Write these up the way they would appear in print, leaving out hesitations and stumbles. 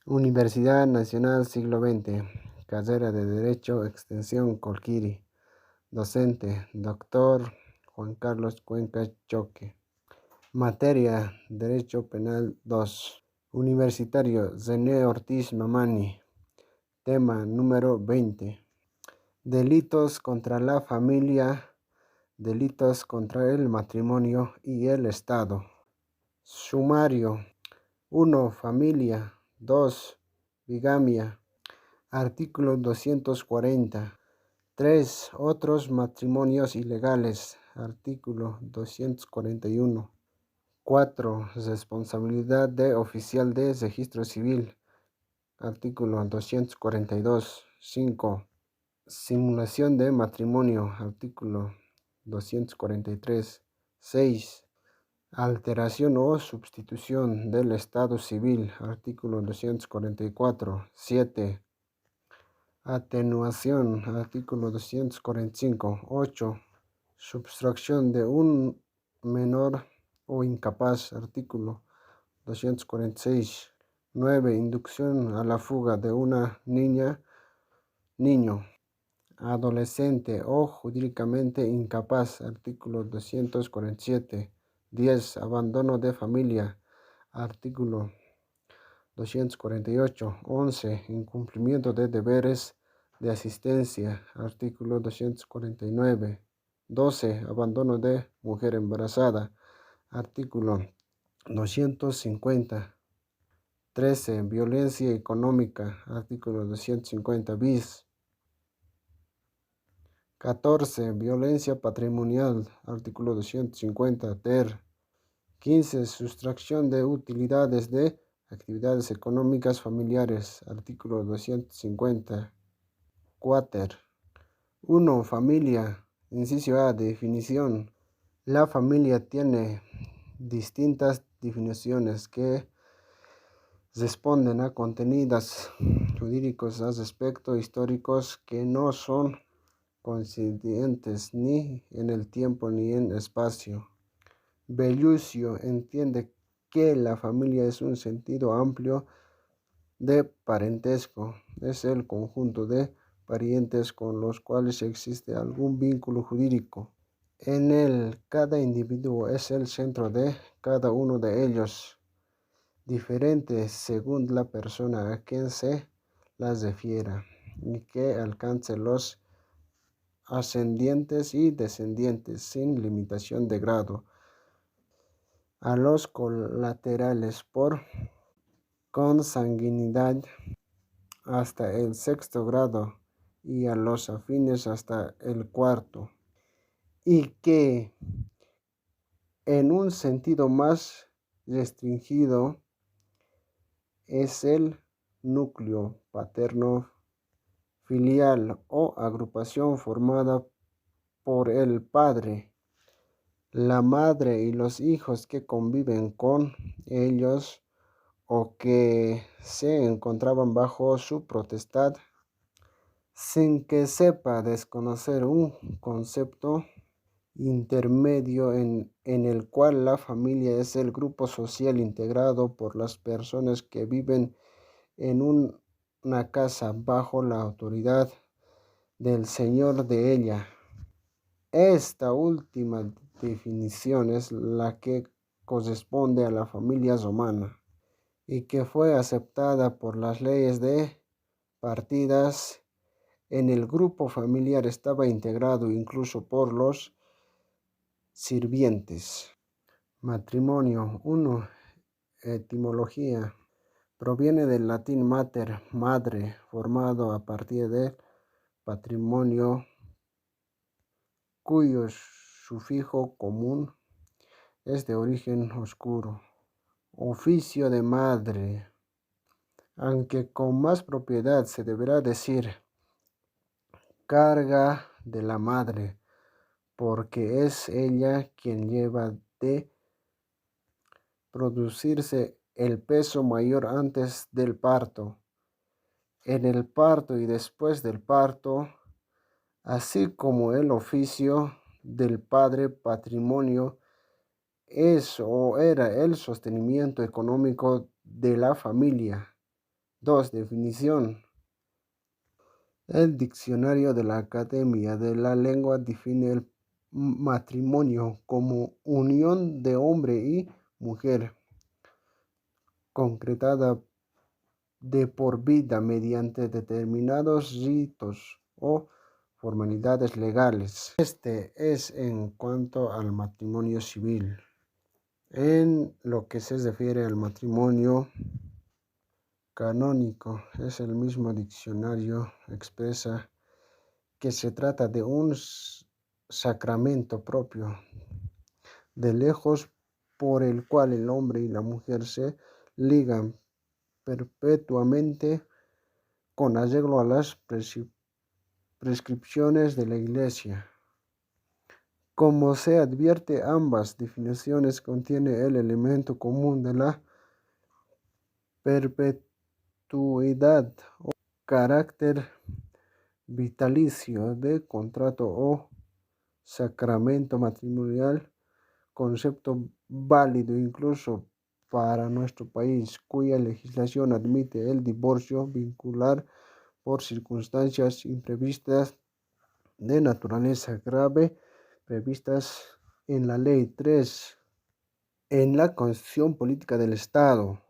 Universidad Nacional Siglo XX, carrera de Derecho, extensión Colquiri, docente, doctor Juan Carlos Cuenca Choque. Materia, Derecho Penal 2. Universitario, Zené Ortiz Mamani. Tema número 20. Delitos contra la familia, delitos contra el matrimonio y el Estado. Sumario. 1. Familia. 2. Bigamia. Artículo 240. 3. Otros matrimonios ilegales. Artículo 241. 4. Responsabilidad de oficial de registro civil. Artículo 242. 5. Simulación de matrimonio. Artículo 243. 6. Alteración o sustitución del estado civil. Artículo 244. 7. Atenuación. Artículo 245. 8. Sustracción de un menor o incapaz. Artículo 246. 9. Inducción a la fuga de una niña, niño, adolescente o jurídicamente incapaz. Artículo 247. 10. Abandono de familia. Artículo 248. 11. Incumplimiento de deberes de asistencia. Artículo 249. 12. Abandono de mujer embarazada. Artículo 250. 13. Violencia económica. Artículo 250 bis. 14. Violencia patrimonial. Artículo 250 ter. 15. Sustracción de utilidades de actividades económicas familiares. Artículo 250 cuater. 1. Familia. Inciso A. Definición. La familia tiene distintas definiciones que responden a contenidos jurídicos a respecto históricos que no son coincidentes ni en el tiempo ni en espacio. Bellucio entiende que la familia es un sentido amplio de parentesco. Es el conjunto de parientes con los cuales existe algún vínculo jurídico. En él, cada individuo es el centro de cada uno de ellos, diferente según la persona a quien se las refiera, y que alcance los ascendientes y descendientes sin limitación de grado, a los colaterales por consanguinidad hasta el sexto grado y a los afines hasta el cuarto, y que en un sentido más restringido es el núcleo paterno filial o agrupación formada por el padre, la madre y los hijos que conviven con ellos o que se encontraban bajo su potestad, sin que sepa desconocer un concepto intermedio en el cual la familia es el grupo social integrado por las personas que viven en una casa bajo la autoridad del señor de ella. Esta última definición es la que corresponde a la familia romana y que fue aceptada por las leyes de partidas. En el grupo familiar estaba integrado incluso por los sirvientes. Matrimonio. 1. Etimología. Proviene del latín mater, madre, formado a partir del patrimonio, cuyo sufijo común es de origen oscuro. Oficio de madre, aunque con más propiedad se deberá decir carga de la madre, porque es ella quien lleva de producirse el peso mayor antes del parto, en el parto y después del parto, así como el oficio del padre patrimonio es o era el sostenimiento económico de la familia, 2. Definición. El diccionario de la Academia de la Lengua define el matrimonio como unión de hombre y mujer, concretada de por vida mediante determinados ritos o formalidades legales. Este es en cuanto al matrimonio civil. En lo que se refiere al matrimonio canónico, es el mismo diccionario expresa que se trata de un sacramento propio de lejos por el cual el hombre y la mujer se ligan perpetuamente con arreglo a las prescripciones de la Iglesia. Como se advierte, ambas definiciones contienen el elemento común de la perpetuidad o carácter vitalicio de contrato o sacramento matrimonial, concepto válido incluso para nuestro país, cuya legislación admite el divorcio vincular por circunstancias imprevistas de naturaleza grave previstas en la Ley 3, en la Constitución Política del Estado.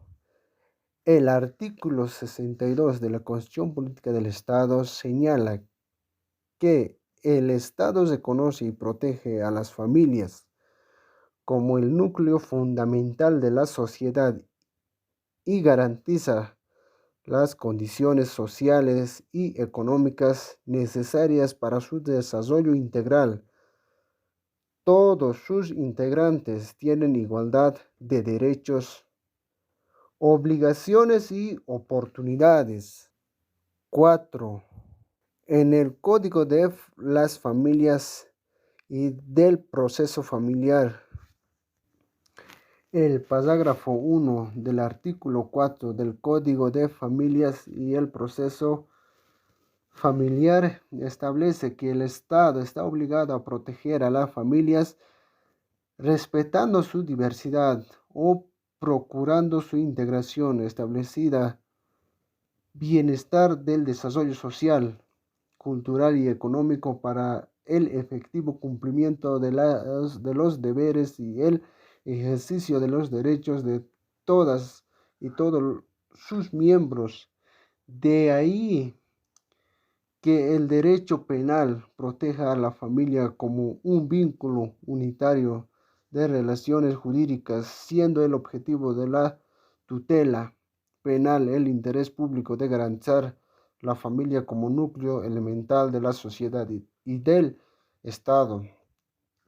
El artículo 62 de la Constitución Política del Estado señala que el Estado reconoce y protege a las familias como el núcleo fundamental de la sociedad y garantiza las condiciones sociales y económicas necesarias para su desarrollo integral. Todos sus integrantes tienen igualdad de derechos, obligaciones y oportunidades. 4. En el Código de las Familias y del Proceso Familiar, el parágrafo 1 del artículo 4 del Código de Familias y el Proceso Familiar establece que el Estado está obligado a proteger a las familias respetando su diversidad o procurando su integración establecida, bienestar del desarrollo social, cultural y económico para el efectivo cumplimiento de los deberes y el ejercicio de los derechos de todas y todos sus miembros. De ahí que el derecho penal proteja a la familia como un vínculo unitario de relaciones jurídicas, siendo el objetivo de la tutela penal el interés público de garantizar la familia como núcleo elemental de la sociedad y del Estado,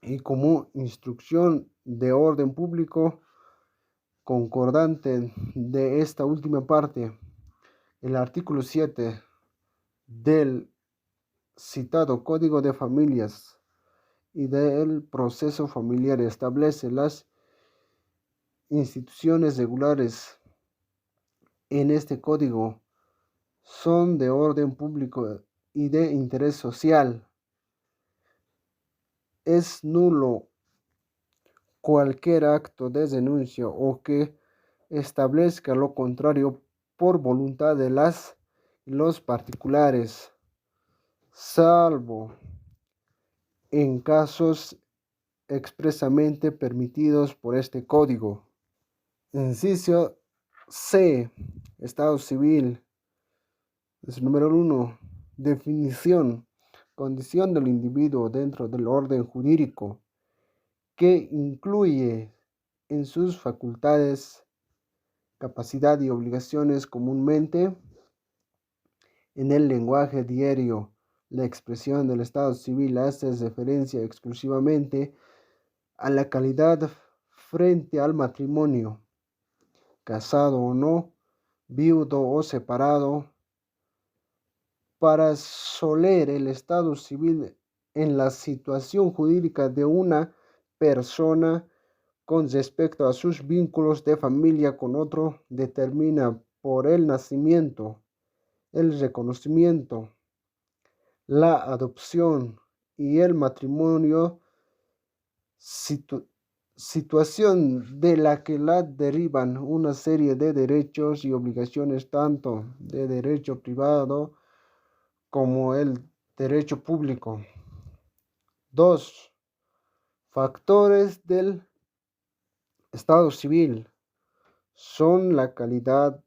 y como instrucción de orden público concordante de esta última parte. El artículo 7 del citado Código de Familias y del Proceso Familiar establece las instituciones regulares en este código son de orden público y de interés social. Es nulo cualquier acto de denuncia o que establezca lo contrario por voluntad de los particulares, salvo en casos expresamente permitidos por este código. Inciso C. Estado civil. Es número 1. Definición. Condición del individuo dentro del orden jurídico que incluye en sus facultades, capacidad y obligaciones comúnmente en el lenguaje diario. La expresión del estado civil hace referencia exclusivamente a la calidad frente al matrimonio, casado o no, viudo o separado. Para soler el estado civil en la situación jurídica de una persona con respecto a sus vínculos de familia con otro determina por el nacimiento, el reconocimiento, la adopción y el matrimonio situación de la que la derivan una serie de derechos y obligaciones tanto de derecho privado como el derecho público. 2. Factores del Estado civil son la calidad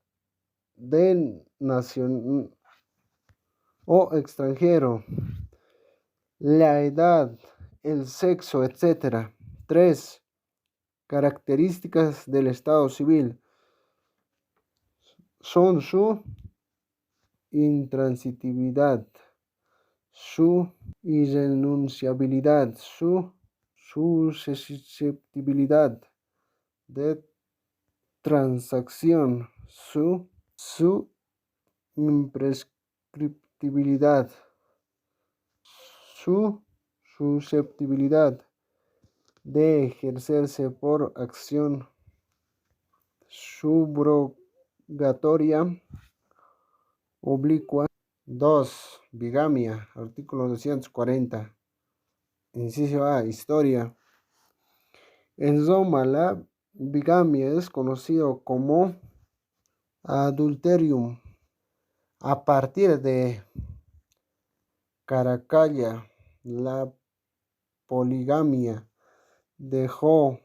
de nación o extranjero, la edad, el sexo, etc. 3. Características del Estado civil son su intransitividad, su irrenunciabilidad, su susceptibilidad de transacción, su imprescriptibilidad, su susceptibilidad de ejercerse por acción subrogatoria oblicua. 2. Bigamia, artículo 240. Inciso A. Historia. En Roma, la bigamia es conocido como adulterium. A partir de Caracalla, la poligamia dejó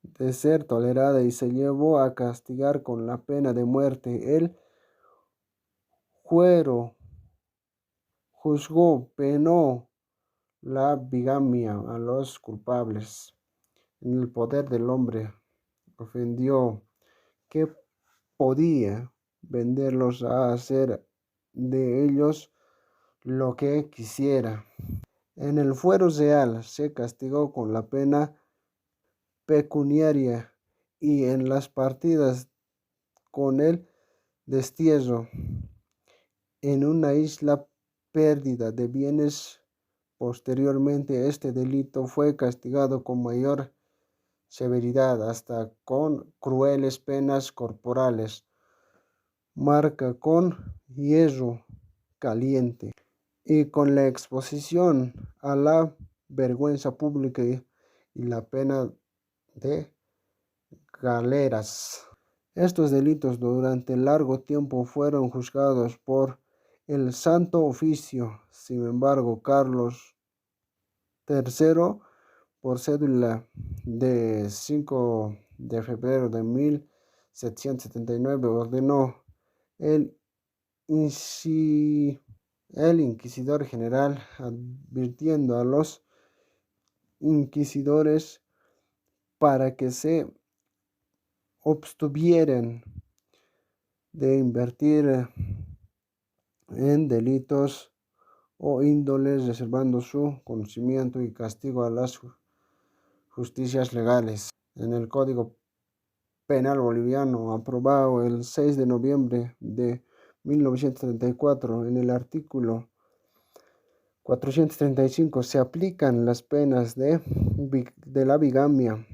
de ser tolerada y se llevó a castigar con la pena de muerte. El fuero juzgó, penó la bigamia a los culpables. En el poder del hombre ofendió que podía venderlos a hacer de ellos lo que quisiera. En el fuero real se castigó con la pena pecuniaria y en las partidas con el destierro. En una isla, pérdida de bienes. Posteriormente, este delito fue castigado con mayor severidad, hasta con crueles penas corporales, marca con hierro caliente y con la exposición a la vergüenza pública y la pena de galeras. Estos delitos durante largo tiempo fueron juzgados por el Santo Oficio. Sin embargo, Carlos III, por cédula de 5 de febrero de 1779, ordenó el inquisidor general, advirtiendo a los inquisidores para que se abstuvieran de invertir en delitos o índoles, reservando su conocimiento y castigo a las justicias legales. En el Código Penal boliviano, aprobado el 6 de noviembre de 1934, en el artículo 435 se aplican las penas de la bigamia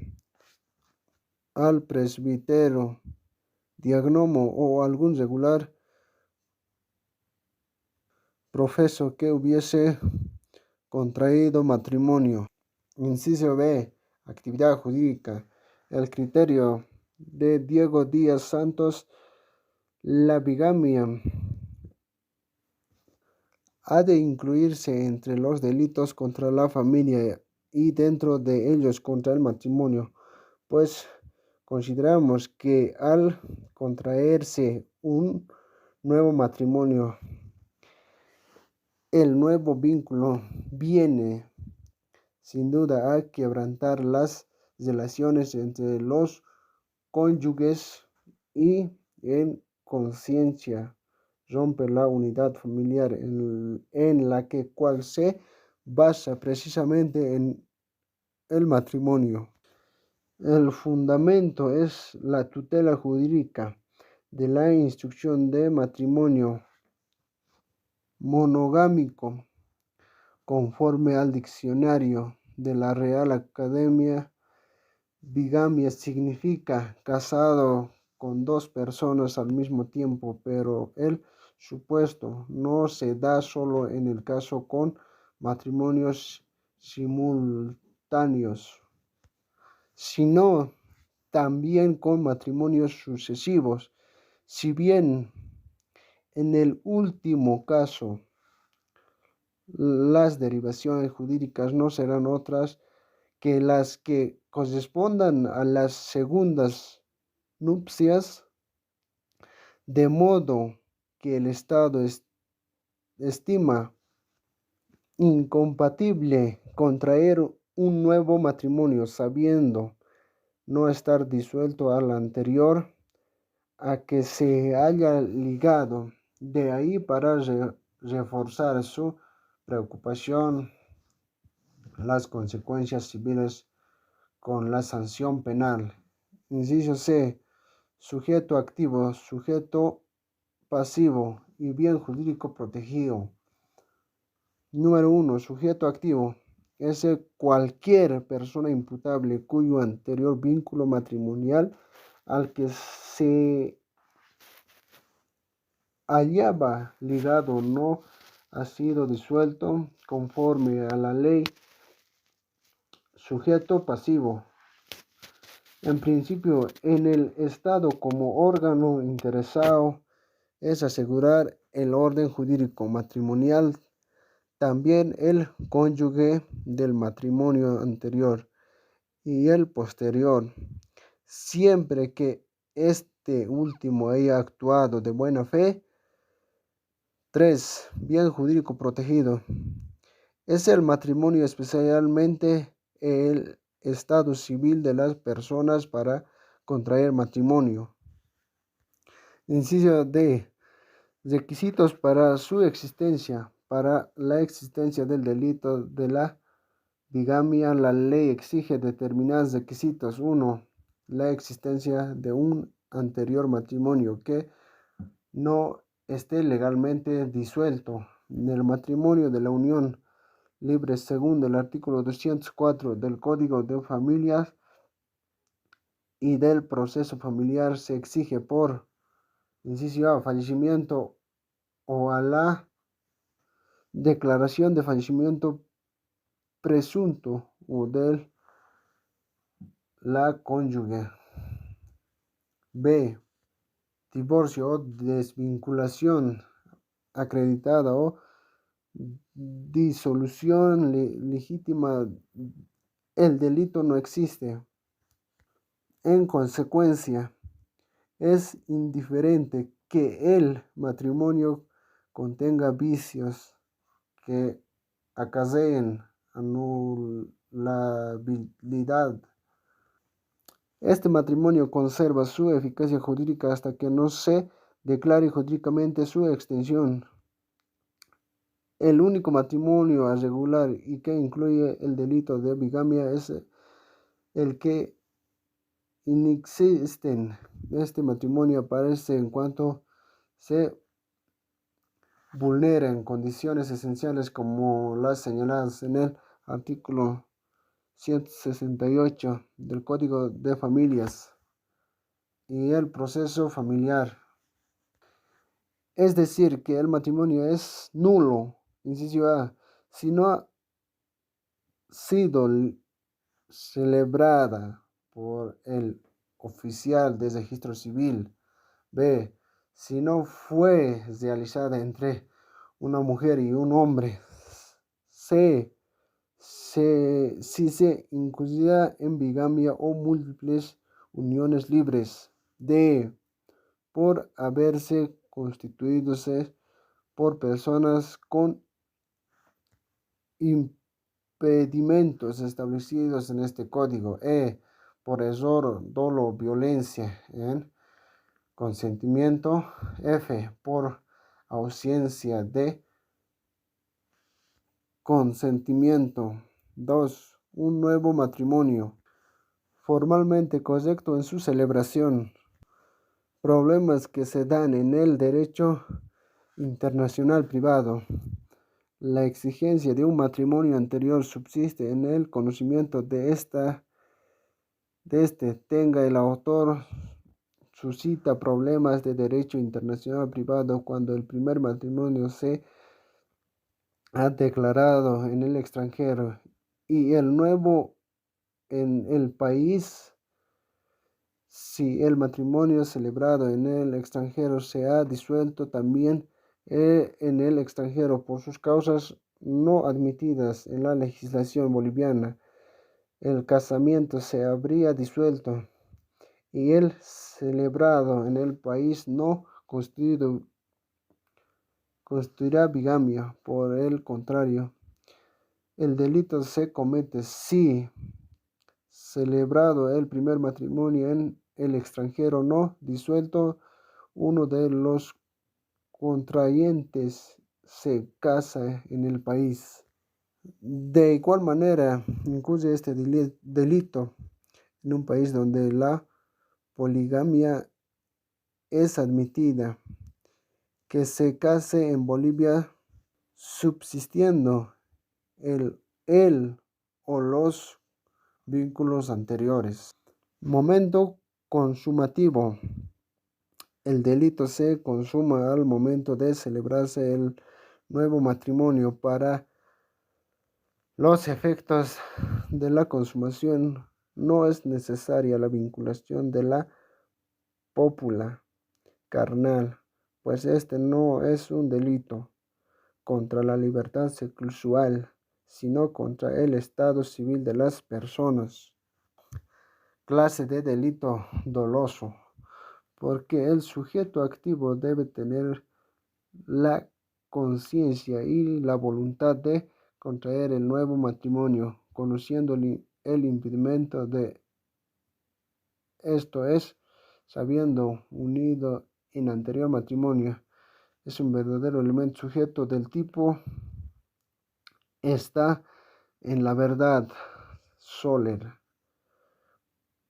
al presbítero, diácono o algún regular profeso que hubiese contraído matrimonio. Inciso B. Actividad jurídica. El criterio de Diego Díaz Santos, la bigamia ha de incluirse entre los delitos contra la familia y dentro de ellos contra el matrimonio, pues consideramos que al contraerse un nuevo matrimonio, el nuevo vínculo viene sin duda a quebrantar las relaciones entre los cónyuges y en conciencia rompe la unidad familiar en la que cual se basa precisamente en el matrimonio. El fundamento es la tutela jurídica de la institución de matrimonio monogámico, conforme al diccionario de la Real Academia. Bigamia significa casado con dos personas al mismo tiempo, pero el supuesto no se da solo en el caso con matrimonios simultáneos, sino también con matrimonios sucesivos. Si bien en el último caso las derivaciones jurídicas no serán otras que las que correspondan a las segundas nupcias, de modo que el Estado estima incompatible contraer un nuevo matrimonio sabiendo no estar disuelto al anterior a que se haya ligado. De ahí para reforzar su preocupación las consecuencias civiles con la sanción penal. Inciso C. Sujeto activo, sujeto pasivo y bien jurídico protegido. Número 1. Sujeto activo. Es cualquier persona imputable cuyo anterior vínculo matrimonial al que se hallaba ligado no ha sido disuelto conforme a la ley. Sujeto pasivo. En principio, en el Estado como órgano interesado es asegurar el orden jurídico matrimonial, también el cónyuge del matrimonio anterior y el posterior, siempre que este último haya actuado de buena fe. 3. Bien jurídico protegido. Es el matrimonio, especialmente el estado civil de las personas para contraer matrimonio. Inciso D. Requisitos para su existencia. Para la existencia del delito de la bigamia, la ley exige determinados requisitos. 1. La existencia de un anterior matrimonio que no esté legalmente disuelto. En el matrimonio de la unión libre, según el artículo 204 del Código de Familias y del Proceso Familiar, se exige por inciso A, fallecimiento o a la declaración de fallecimiento presunto o de la cónyuge. B. Divorcio o desvinculación acreditada o disolución legítima. El delito no existe. En consecuencia, es indiferente que el matrimonio contenga vicios que acarreen anulabilidad. Este matrimonio conserva su eficacia jurídica hasta que no se declare jurídicamente su extinción. El único matrimonio a regular y que incluye el delito de bigamia es el que inexisten. Este matrimonio aparece en cuanto se vulneren condiciones esenciales como las señaladas en el artículo 168 del Código de Familias y el proceso familiar. Es decir, que el matrimonio es nulo, inciso A, si no ha sido celebrada por el oficial de registro civil. B. Si no fue realizada entre una mujer y un hombre. C. Si se incurrirá en bigamia o múltiples uniones libres. D. Por haberse constituídose por personas con impedimentos establecidos en este código. E. Por error, dolo, violencia en consentimiento. F. Por ausencia de consentimiento. 2. Un nuevo matrimonio formalmente correcto en su celebración. Problemas que se dan en el derecho internacional privado. La exigencia de un matrimonio anterior subsiste en el conocimiento de este tenga el autor suscita problemas de derecho internacional privado cuando el primer matrimonio se ha declarado en el extranjero y el nuevo en el país, si el matrimonio celebrado en el extranjero se ha disuelto también en el extranjero por sus causas no admitidas en la legislación boliviana, el casamiento se habría disuelto y el celebrado en el país no constituirá bigamia. Por el contrario, el delito se comete si celebrado el primer matrimonio en el extranjero no disuelto, uno de los contrayentes se casa en el país. De igual manera, incluye este delito en un país donde la poligamia es admitida, que se case en Bolivia subsistiendo el o los vínculos anteriores. Momento consumativo. El delito se consuma al momento de celebrarse el nuevo matrimonio. Para los efectos de la consumación no es necesaria la vinculación de la cópula carnal, pues este no es un delito contra la libertad sexual, sino contra el estado civil de las personas. Clase de delito doloso, porque el sujeto activo debe tener la conciencia y la voluntad de contraer el nuevo matrimonio, conociendo el impedimento de esto es, sabiendo unido en anterior matrimonio. Es un verdadero elemento sujeto del tipo está en la verdad. Soler,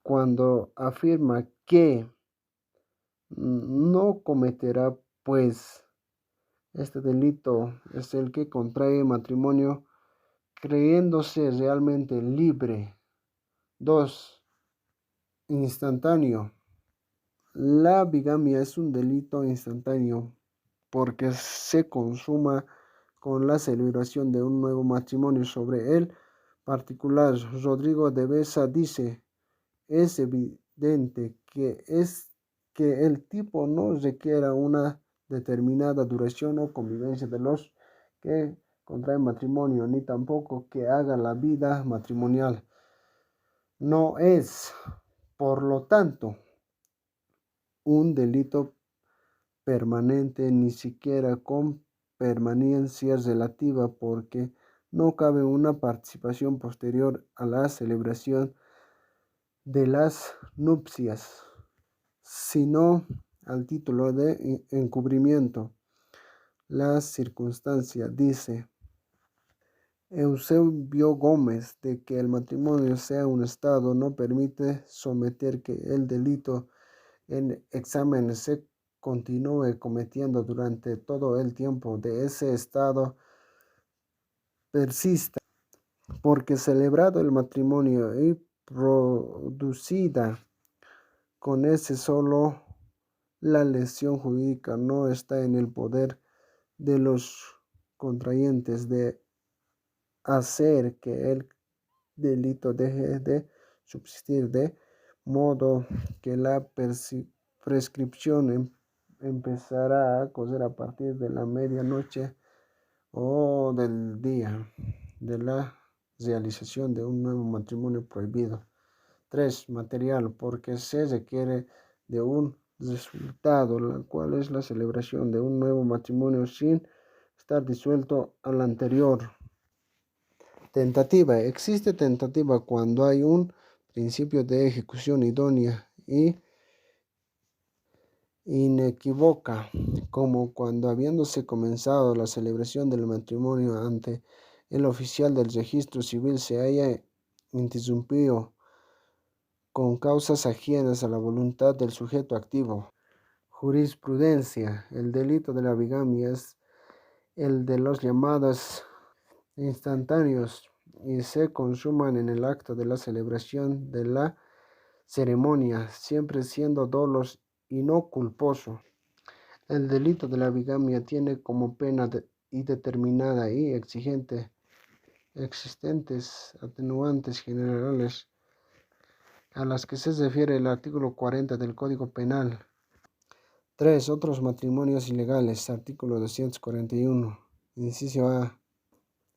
cuando afirma que no cometerá, pues este delito es el que contrae matrimonio creyéndose realmente libre. 2. Instantáneo. La bigamia es un delito instantáneo porque se consuma con la celebración de un nuevo matrimonio. Sobre el particular, Rodrigo de Besa dice: es evidente que el tipo no requiera una determinada duración o convivencia de los que contraen matrimonio, ni tampoco que haga la vida matrimonial. No es, por lo tanto, un delito permanente, ni siquiera con permanencia relativa, porque no cabe una participación posterior a la celebración de las nupcias, sino al título de encubrimiento. La circunstancia, dice Eusebio Gómez, de que el matrimonio sea un estado no permite someter que el delito en examen se continúe cometiendo durante todo el tiempo de ese estado persista, porque celebrado el matrimonio y producida con ese solo, la lesión jurídica no está en el poder de los contrayentes de hacer que el delito deje de subsistir, de modo que la prescripción empezará a correr a partir de la medianoche o del día de la realización de un nuevo matrimonio prohibido. 3. Material, porque se requiere de un resultado, la cual es la celebración de un nuevo matrimonio sin estar disuelto al anterior. Tentativa. Existe tentativa cuando hay un principio de ejecución idónea y inequívoca, como cuando habiéndose comenzado la celebración del matrimonio ante el oficial del registro civil se haya interrumpido con causas ajenas a la voluntad del sujeto activo. Jurisprudencia. El delito de la bigamia es el de los llamados instantáneos y se consuman en el acto de la celebración de la ceremonia, siempre siendo dolos y no culposo. El delito de la bigamia tiene como pena indeterminada y exigente existentes atenuantes generales. a las que se refiere el artículo 40 del Código Penal. 3. Otros matrimonios ilegales. Artículo 241. Inciso A.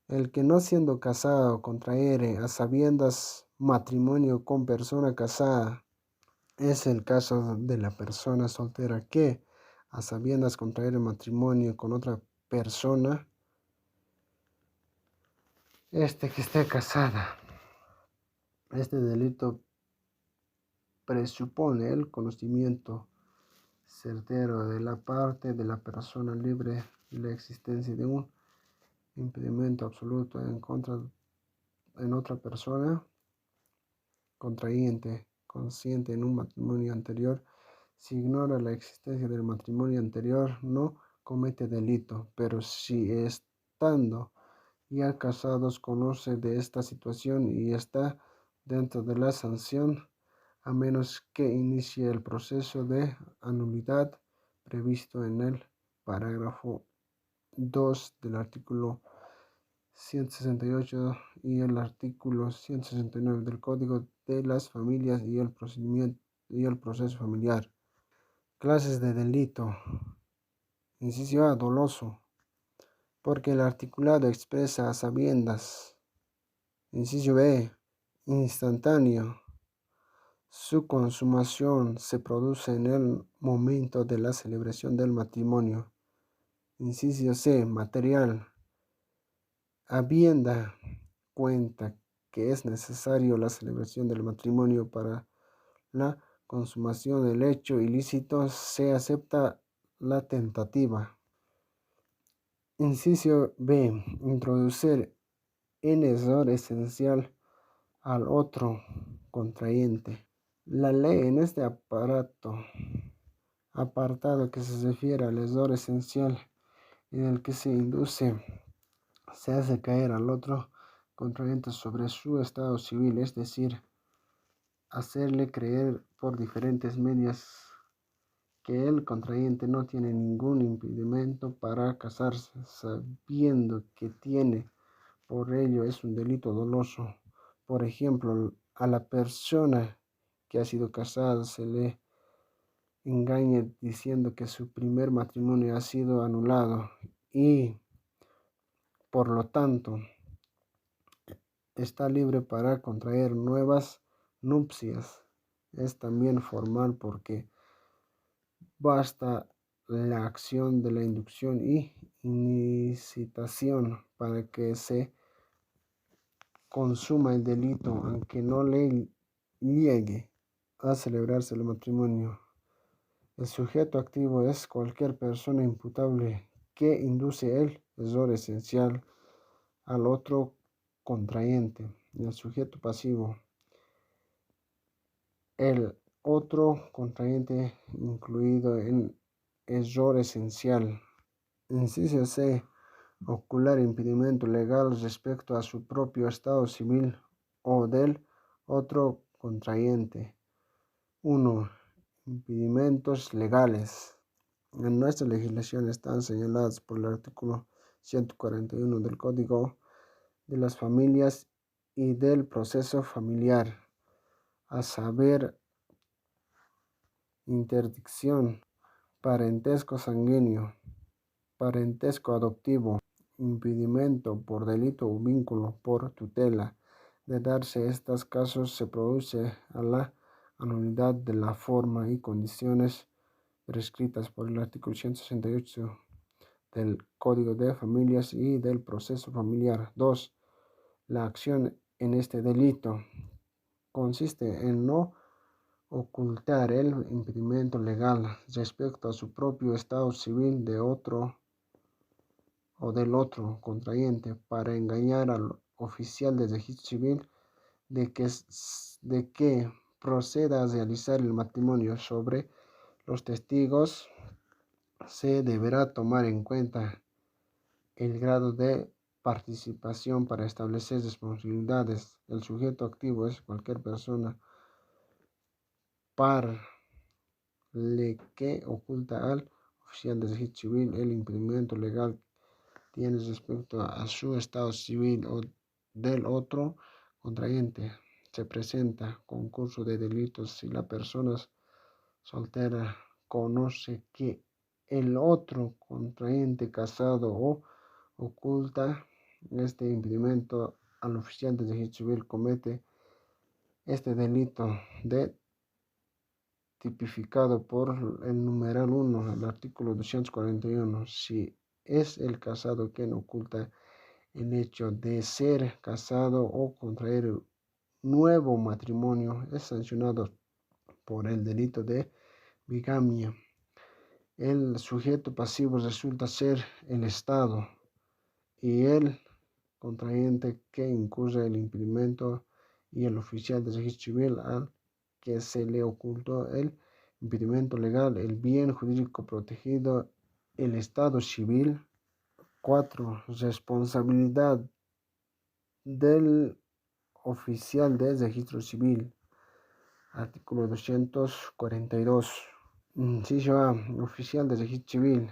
El que no siendo casado contraere a sabiendas matrimonio con persona casada. Es el caso de la persona soltera que, a sabiendas contraer matrimonio con otra persona, que esté casada. Este delito presupone el conocimiento certero de la parte de la persona libre de la existencia de un impedimento absoluto en otra persona contrayente, consciente en un matrimonio anterior. Si ignora la existencia del matrimonio anterior, no comete delito, pero si estando ya casados conoce de esta situación y está dentro de la sanción, a menos que inicie el proceso de anulidad previsto en el parágrafo 2 del artículo 168 y el artículo 169 del Código de las Familias y el procedimiento y el proceso familiar. Clases de delito. Inciso A. Doloso, porque el articulado expresa a sabiendas. Inciso B. Instantáneo. Su consumación se produce en el momento de la celebración del matrimonio. Inciso C. Material. Habienda cuenta que es necesario la celebración del matrimonio para la consumación del hecho ilícito, se acepta la tentativa. Inciso B. Introducir en error esencial al otro contrayente. La ley en este apartado que se refiere al error esencial en el que se hace caer al otro contrayente sobre su estado civil, es decir, hacerle creer por diferentes medios que el contrayente no tiene ningún impedimento para casarse, sabiendo que tiene, por ello es un delito doloso. Por ejemplo, a la persona que ha sido casada se le engaña diciendo que su primer matrimonio ha sido anulado y, por lo tanto, está libre para contraer nuevas nupcias. Es también formal porque basta la acción de la inducción y incitación para que se consuma el delito, aunque no le llegue a celebrarse el matrimonio. El sujeto activo es cualquier persona imputable que induce el error esencial al otro contrayente. El sujeto pasivo, el otro contrayente incluido en error esencial. Inciso C. Ocular impedimento legal respecto a su propio estado civil o del otro contrayente. 1. Impedimentos legales. En nuestra legislación están señalados por el artículo 141 del Código de las Familias y del Proceso Familiar, a saber, interdicción, parentesco sanguíneo, parentesco adoptivo, impedimento por delito o vínculo por tutela. De darse estos casos, se produce a la anulidad de la forma y condiciones prescritas por el artículo 168 del Código de Familias y del Proceso Familiar. 2. La acción en este delito consiste en no ocultar el impedimento legal respecto a su propio estado civil de otro o del otro contrayente para engañar al oficial de registro civil de que proceda a realizar el matrimonio. Sobre los testigos se deberá tomar en cuenta el grado de participación para establecer responsabilidades. El sujeto activo es cualquier persona par que oculta al oficial de registro civil el impedimento legal tiene respecto a su estado civil o del otro contrayente. se presenta concurso de delitos si la persona soltera conoce que el otro contrayente casado o oculta este impedimento al oficial de registro civil comete este delito de tipificado por el numeral 1 del artículo 241. Si es el casado quien oculta el hecho de ser casado o contraer nuevo matrimonio, es sancionado por el delito de bigamia. El sujeto pasivo resulta ser el Estado y el contrayente que incurre el impedimento y el oficial de registro civil al que se le ocultó el impedimento legal, el bien jurídico protegido, el Estado civil. 4. Responsabilidad del oficial de registro civil. Artículo 242. Inciso A. Oficial de registro civil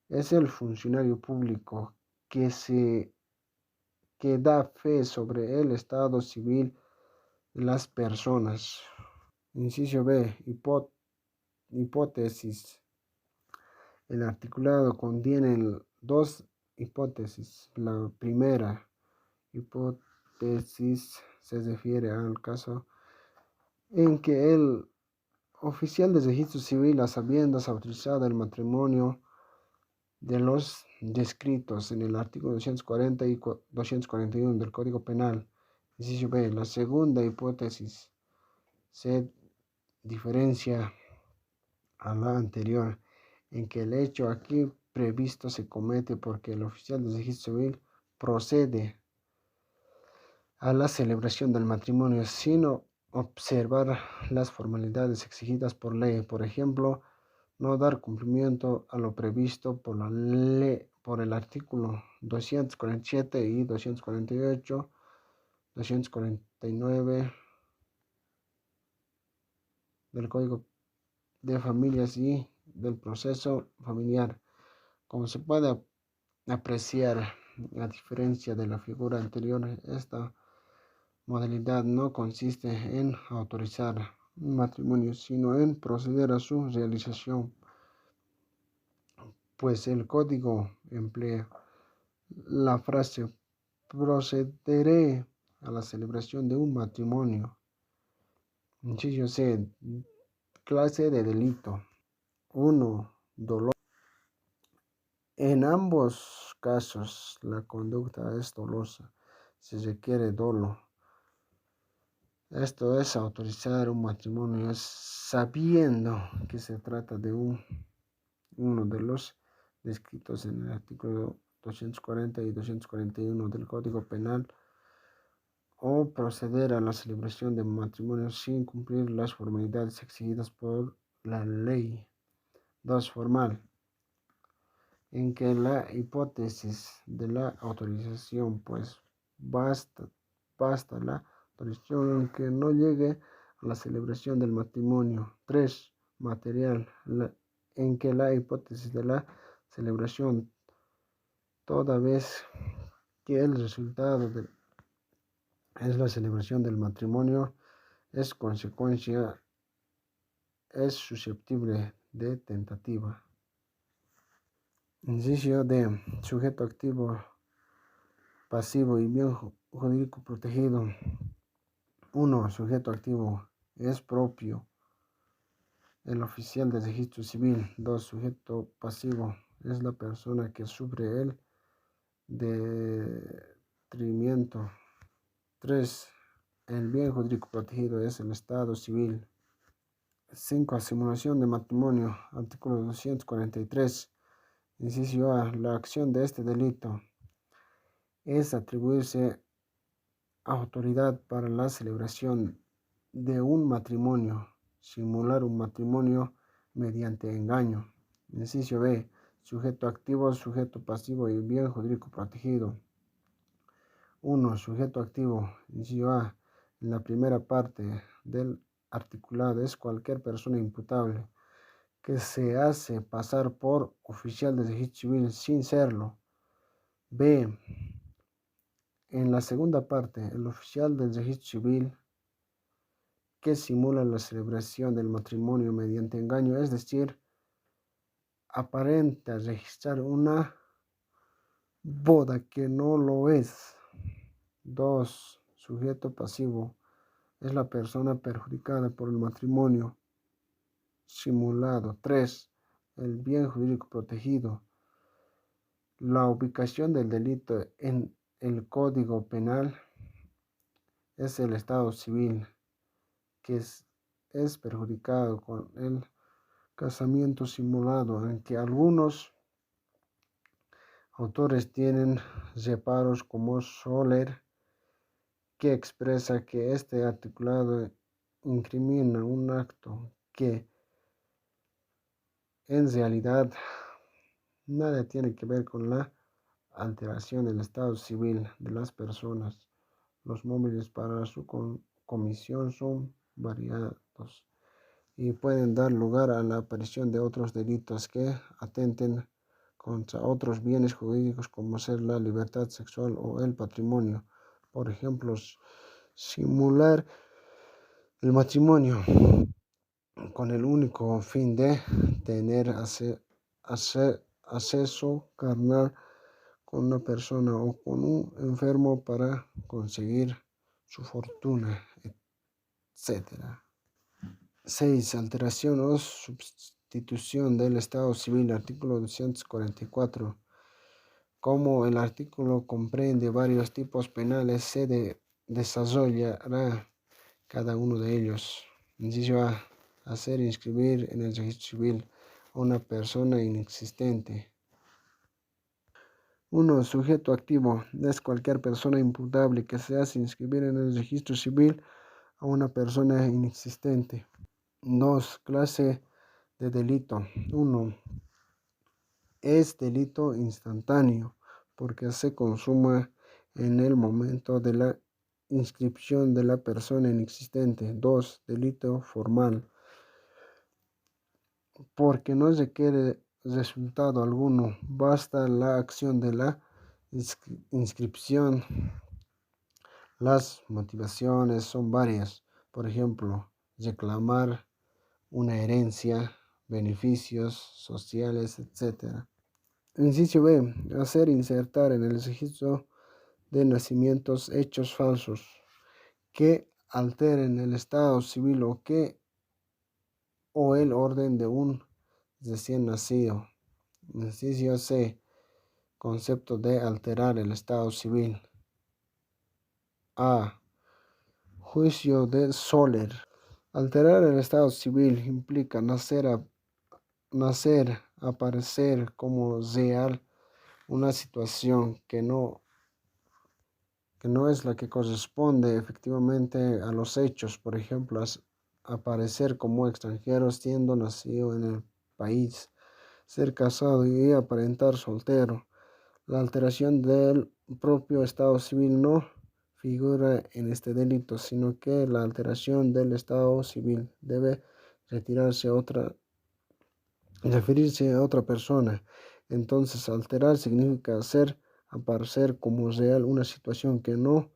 es el funcionario público que da fe sobre el estado civil de las personas. Inciso B. Hipótesis. El articulado contiene dos hipótesis. La primera hipótesis se refiere al caso en que el oficial de registro civil, a sabiendas, ha autorizado el matrimonio de los descritos en el artículo 240 y 241 del Código Penal. Inciso B. La segunda hipótesis se diferencia a la anterior en que el hecho aquí previsto se comete porque el oficial de registro civil procede a la celebración del matrimonio sin observar las formalidades exigidas por ley. Por ejemplo, no dar cumplimiento a lo previsto por la ley, por el artículo 247 y 248, 249 del Código de Familias y del proceso familiar. Como se puede apreciar, a diferencia de la figura anterior, esta modalidad no consiste en autorizar un matrimonio, sino en proceder a su realización, pues el código emplea la frase procederé a la celebración de un matrimonio. Inciso C. Clase de delito. 1. Dolor. En ambos casos, la conducta es dolosa. Se requiere dolo. Esto es autorizar un matrimonio sabiendo que se trata de uno de los descritos en el artículo 240 y 241 del Código Penal, o proceder a la celebración de matrimonio sin cumplir las formalidades exigidas por la ley. 2. Formal. En que la hipótesis de la autorización, pues basta la autorización aunque no llegue a la celebración del matrimonio. 3. Material. En que la hipótesis de la celebración, toda vez que el resultado es la celebración del matrimonio, es susceptible de tentativa. Inciso de sujeto activo, pasivo y bien jurídico protegido. 1. Sujeto activo es propio el oficial de registro civil. 2. Sujeto pasivo es la persona que sufre el detrimento. 3. El bien jurídico protegido es el estado civil. 5. Simulación de matrimonio. Artículo 243. Inciso A. La acción de este delito es atribuirse autoridad para la celebración de un matrimonio, simular un matrimonio mediante engaño. Inciso B. Sujeto activo, sujeto pasivo y bien jurídico protegido. 1. Sujeto activo. Inciso A. En la primera parte del articulado es cualquier persona imputable que se hace pasar por oficial de registro civil sin serlo. B. En la segunda parte, el oficial del registro civil que simula la celebración del matrimonio mediante engaño, es decir, aparenta registrar una boda que no lo es. 2. Sujeto pasivo es la persona perjudicada por el matrimonio simulado. 3. El bien jurídico protegido. La ubicación del delito en el Código Penal es el Estado civil, que es perjudicado con el casamiento simulado, aunque algunos autores tienen reparos como Soler, que expresa que este articulado incrimina un acto que en realidad nada tiene que ver con la alteración del estado civil de las personas. Los móviles para su comisión son variados y pueden dar lugar a la aparición de otros delitos que atenten contra otros bienes jurídicos como ser la libertad sexual o el patrimonio. Por ejemplo, simular el matrimonio con el único fin de tener acceso carnal con una persona o con un enfermo para conseguir su fortuna, etc. 6. Alteración o sustitución del Estado civil, artículo 244. Como el artículo comprende varios tipos penales, se desarrollará cada uno de ellos. Inciso A. Hacer inscribir en el registro civil a una persona inexistente. 1. Sujeto activo. Es cualquier persona imputable que se hace inscribir en el registro civil a una persona inexistente. 2. Clase de delito. 1. Es delito instantáneo porque se consuma en el momento de la inscripción de la persona inexistente. 2. Delito formal porque no requiere resultado alguno, basta la acción de la inscripción. Las motivaciones son varias, por ejemplo, reclamar una herencia, beneficios sociales, etc. Inciso B. Hacer insertar en el registro de nacimientos hechos falsos que alteren el estado civil o el orden de un recién nacido. Inciso C. Concepto de alterar el estado civil. A. Juicio de Soler. Alterar el estado civil implica aparecer como real una situación que no es la que corresponde efectivamente a los hechos. Por ejemplo, aparecer como extranjero siendo nacido en el país, ser casado y aparentar soltero. La alteración del propio estado civil no figura en este delito, sino que la alteración del estado civil debe referirse a otra persona. Entonces, alterar significa hacer aparecer como real una situación que no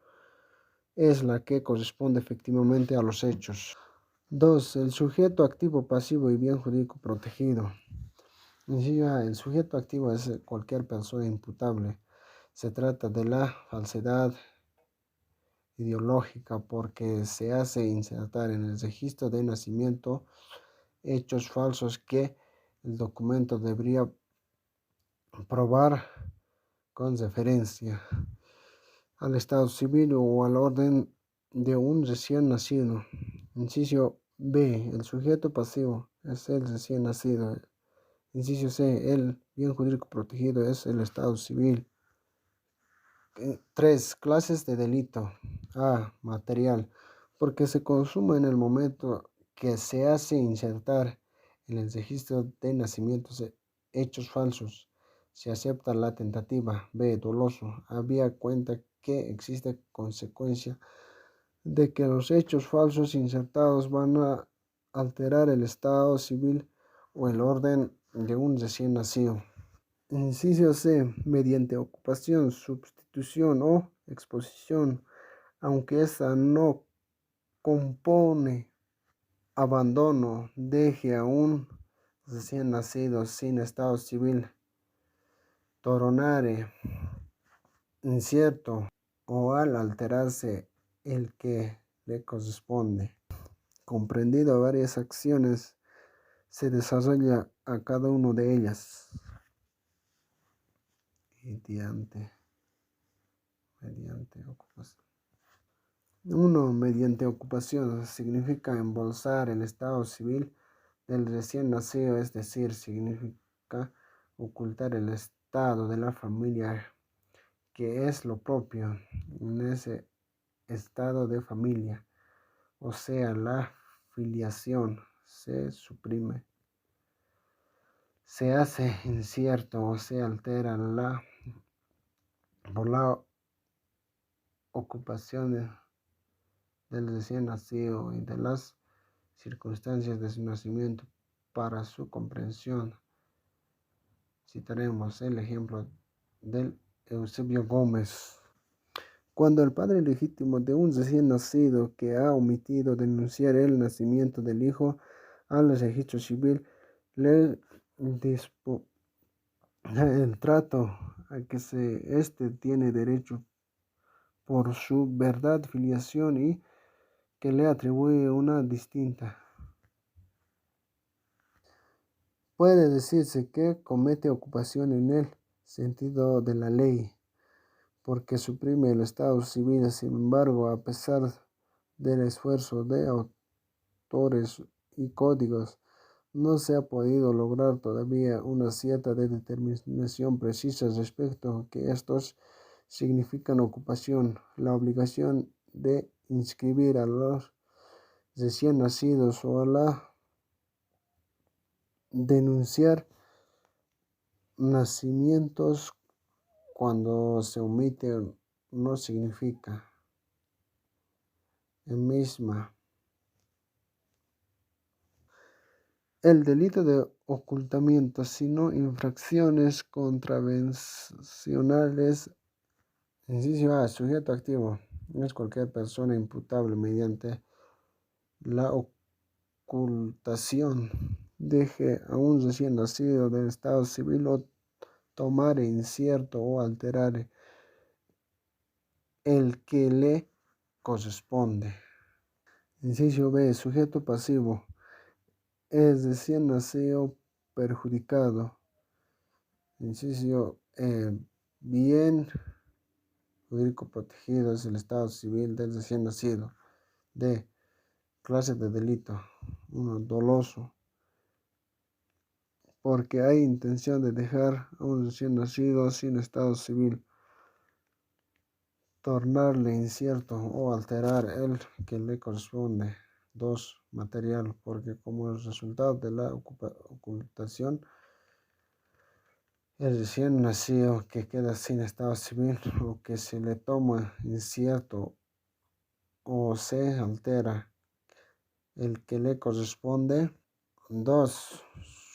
es la que corresponde efectivamente a los hechos. 2. El sujeto activo, pasivo y bien jurídico protegido. El sujeto activo es cualquier persona imputable. Se trata de la falsedad ideológica porque se hace insertar en el registro de nacimiento hechos falsos que el documento debería probar con referencia al estado civil o al orden de un recién nacido. Inciso B. El sujeto pasivo es el recién nacido. Inciso C. El bien jurídico protegido es el estado civil. 3. Clases de delito. A. Material. Porque se consuma en el momento que se hace insertar en el registro de nacimientos hechos falsos. Se acepta la tentativa. B. Doloso. Había cuenta que existe consecuencia de que los hechos falsos insertados van a alterar el estado civil o el orden de un recién nacido. Inciso C. Mediante ocupación, sustitución o exposición, aunque esta no compone abandono deje a un recién nacido sin estado civil, tornare incierto o al alterarse el que le corresponde. Comprendido varias acciones, se desarrolla a cada una de ellas mediante ocupación. 1. Mediante ocupación significa embolsar el estado civil del recién nacido, es decir, significa ocultar el estado de la familia, que es lo propio en ese estado de familia, o sea, la filiación se suprime, se hace incierto o se altera por la ocupación del recién nacido y de las circunstancias de su nacimiento. Para su comprensión, citaremos el ejemplo del Eusebio Gómez. Cuando el padre legítimo de un recién nacido que ha omitido denunciar el nacimiento del hijo al registro civil le dispone el trato a que éste tiene derecho por su verdad filiación y que le atribuye una distinta, puede decirse que comete ocupación en el sentido de la ley, porque suprime el estado civil. Sin embargo, a pesar del esfuerzo de autores y códigos, no se ha podido lograr todavía una cierta determinación precisa respecto a que estos significan ocupación. La obligación de inscribir a los recién nacidos o a la denunciar nacimientos cuando se omiten no significa en misma el delito de ocultamiento, sino infracciones contravencionales. Inciso A. Sujeto activo es cualquier persona imputable mediante la ocultación deje a un recién nacido del estado civil o tomar incierto o alterar el que le corresponde. Inciso B. Sujeto pasivo es recién nacido perjudicado. Inciso E. Bien jurídico protegido es el estado civil del recién nacido. D. Clase de delito. 1. Doloso, porque hay intención de dejar a un recién nacido sin estado civil, tornarle incierto o alterar el que le corresponde. 2. Material, porque como resultado de la ocultación, el recién nacido que queda sin estado civil o que se le toma incierto o se altera el que le corresponde. 2.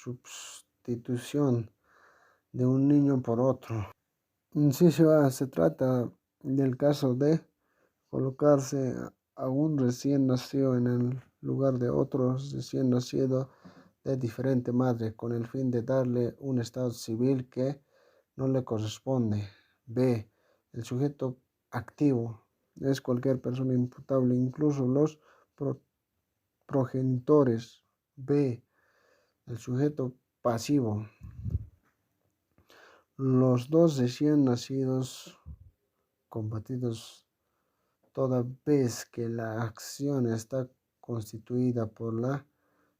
Sustitución de un niño por otro. Inciso A. Se trata del caso de colocarse a un recién nacido en el lugar de otro recién nacido de diferente madre, con el fin de darle un estado civil que no le corresponde. B. El sujeto activo es cualquier persona imputable, incluso los progenitores. B. El sujeto pasivo. Los dos recién nacidos compatidos toda vez que la acción está constituida por la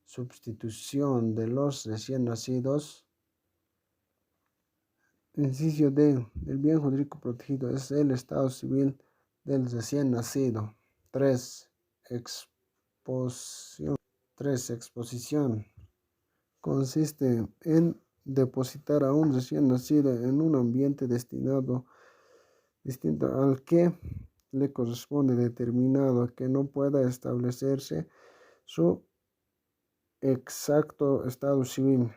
sustitución de los recién nacidos. Inciso D. El bien jurídico protegido es el estado civil del recién nacido. 3. Exposición. Consiste en depositar a un recién nacido en un ambiente distinto al que le corresponde, determinado que no pueda establecerse su exacto estado civil.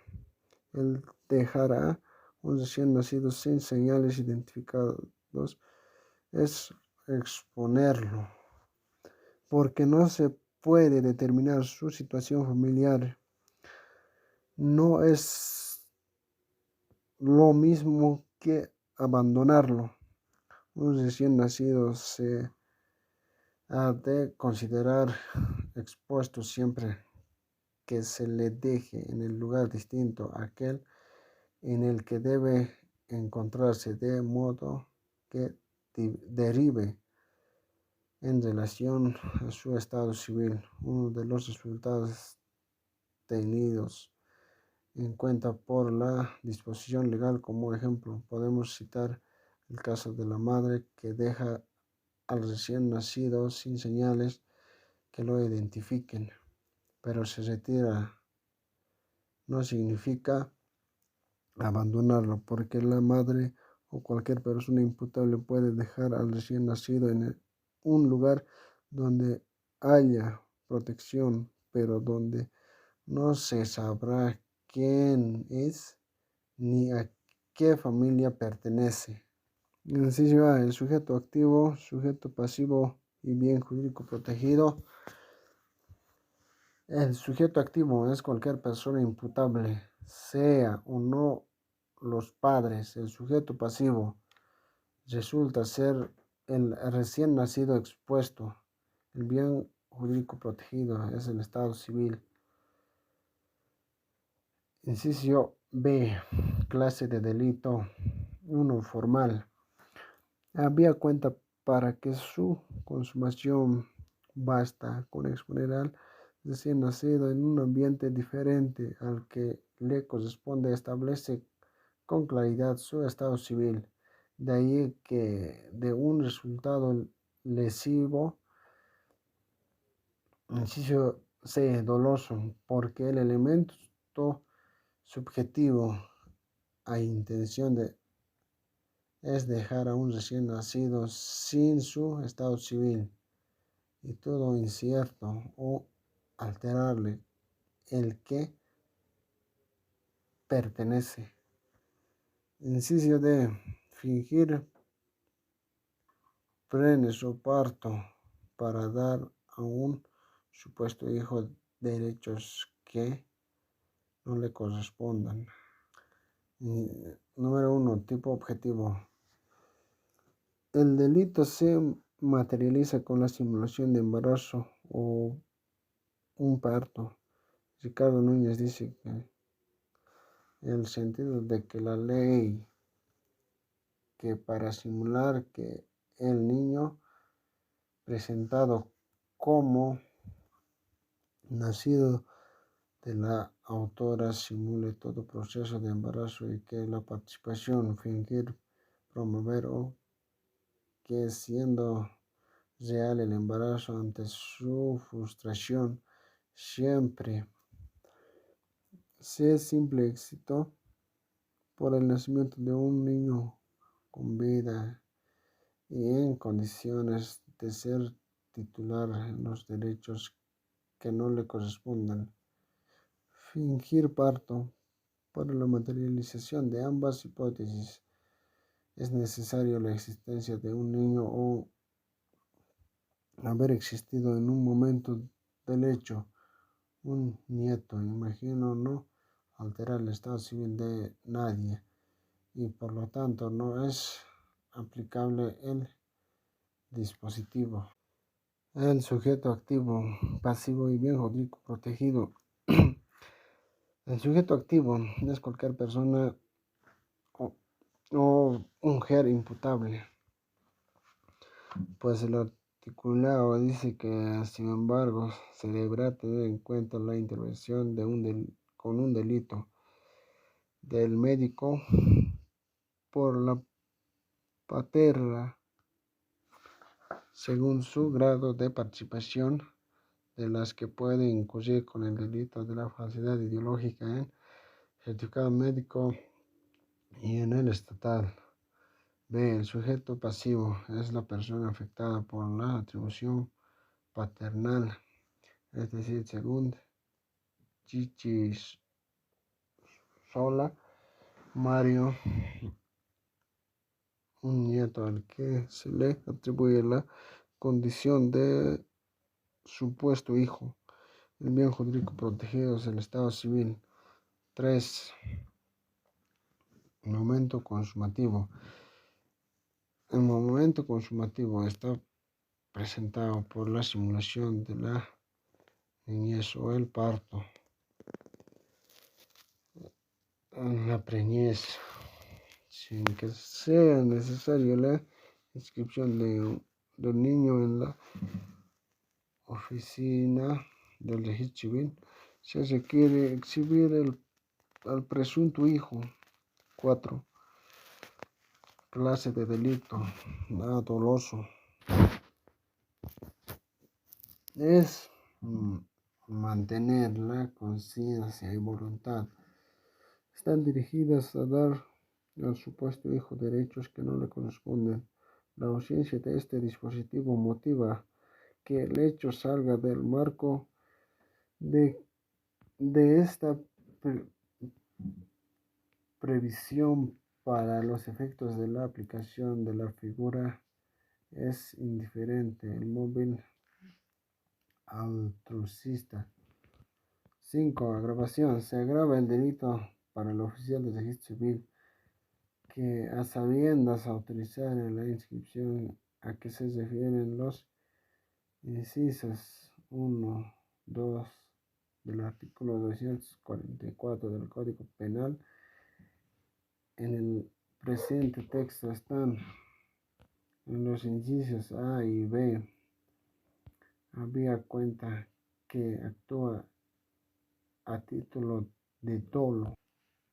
El dejar a un recién nacido sin señales identificados es exponerlo, porque no se puede determinar su situación familiar. No es lo mismo que abandonarlo. Un recién nacido se ha de considerar expuesto siempre que se le deje en el lugar distinto a aquel en el que debe encontrarse, de modo que derive en relación a su estado civil. Uno de los resultados tenidos en cuenta por la disposición legal como ejemplo, podemos citar el caso de la madre que deja al recién nacido sin señales que lo identifiquen, pero se retira. No significa abandonarlo, porque la madre o cualquier persona imputable puede dejar al recién nacido en un lugar donde haya protección, pero donde no se sabrá quién es ni a qué familia pertenece. Inciso A. El sujeto activo, sujeto pasivo y bien jurídico protegido. El sujeto activo es cualquier persona imputable, sea o no los padres. El sujeto pasivo resulta ser el recién nacido expuesto. El bien jurídico protegido es el estado civil. Inciso B. Clase de delito 1. Formal. Había cuenta para que su consumación basta con exponer al recién nacido en un ambiente diferente al que le corresponde, establece con claridad su estado civil. De ahí que de un resultado lesivo, inciso C, doloso, porque el elemento subjetivo a intención de es dejar a un recién nacido sin su estado civil y todo incierto o alterarle el que pertenece. Inciso D. Fingir preñez o parto para dar a un supuesto hijo derechos que no le correspondan. Número 1. Tipo objetivo. El delito se materializa con la simulación de embarazo o un parto. Ricardo Núñez dice que el sentido de que la ley que para simular que el niño presentado como nacido de la autora simule todo proceso de embarazo y que la participación, fingir, promover o que siendo real el embarazo ante su frustración siempre sea simple éxito por el nacimiento de un niño con vida y en condiciones de ser titular en los derechos que no le correspondan. Fingir parto. Para la materialización de ambas hipótesis es necesario la existencia de un niño o haber existido en un momento del hecho un nieto. Imagino no alterar el estado civil de nadie y por lo tanto no es aplicable el dispositivo. El sujeto activo, pasivo y bien jurídico protegido. El sujeto activo es cualquier persona o un ser imputable, pues el articulado dice que, sin embargo, se deberá tener en cuenta la intervención de con un delito del médico por la patera según su grado de participación, de las que puede incurrir con el delito de la falsedad ideológica en certificado médico y en el estatal. B. El sujeto pasivo es la persona afectada por la atribución paternal, es decir, según Chichisola Mario, un nieto al que se le atribuye la condición de supuesto hijo. El bien jurídico protegido es el estado civil. 3. Momento consumativo. El momento consumativo está presentado por la simulación de la niñez o el parto, la preñez, sin que sea necesario la inscripción del niño en la oficina del registro civil, se requiere exhibir al presunto hijo. 4. Clase de delito. Nada doloso. Es mantener la conciencia y voluntad. Están dirigidas a dar al supuesto hijo derechos que no le corresponden. La ausencia de este dispositivo motiva que el hecho salga del marco de esta previsión. Para los efectos de la aplicación de la figura es indiferente el móvil altruista. 5. Agravación. Se agrava el delito para el oficial de registro civil que a sabiendas autorizar la inscripción a que se refieren los incisos 1, 2 del artículo 244 del Código Penal. En el presente texto están en los incisos A y B. Había cuenta que actúa a título de dolo.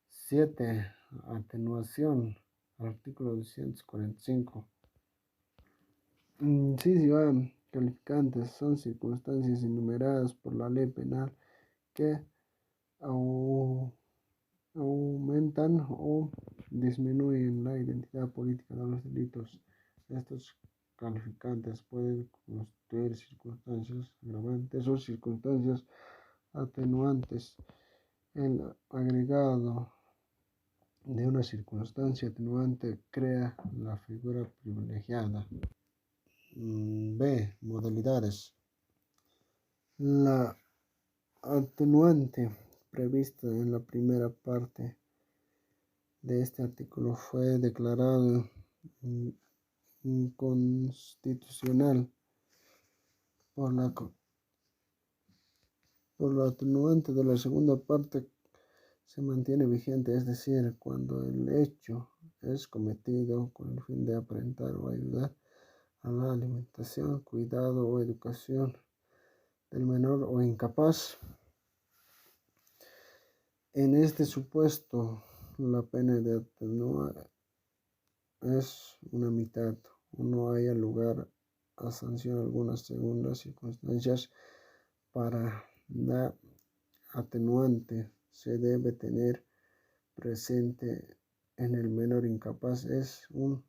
7. Atenuación. Artículo 245. Inciso A. Calificantes son circunstancias enumeradas por la ley penal que aumentan o disminuyen la identidad política de los delitos. Estos calificantes pueden constituir circunstancias agravantes o circunstancias atenuantes. El agregado de una circunstancia atenuante crea la figura privilegiada. B. Modalidades. La atenuante prevista en la primera parte de este artículo fue declarado inconstitucional por la atenuante de la segunda parte se mantiene vigente, es decir, cuando el hecho es cometido con el fin de aparentar o ayudar a la alimentación, cuidado o educación del menor o incapaz. En este supuesto, la pena de atenuar es una mitad o no haya lugar a sanción alguna según las circunstancias. Para la atenuante se debe tener presente en el menor incapaz es un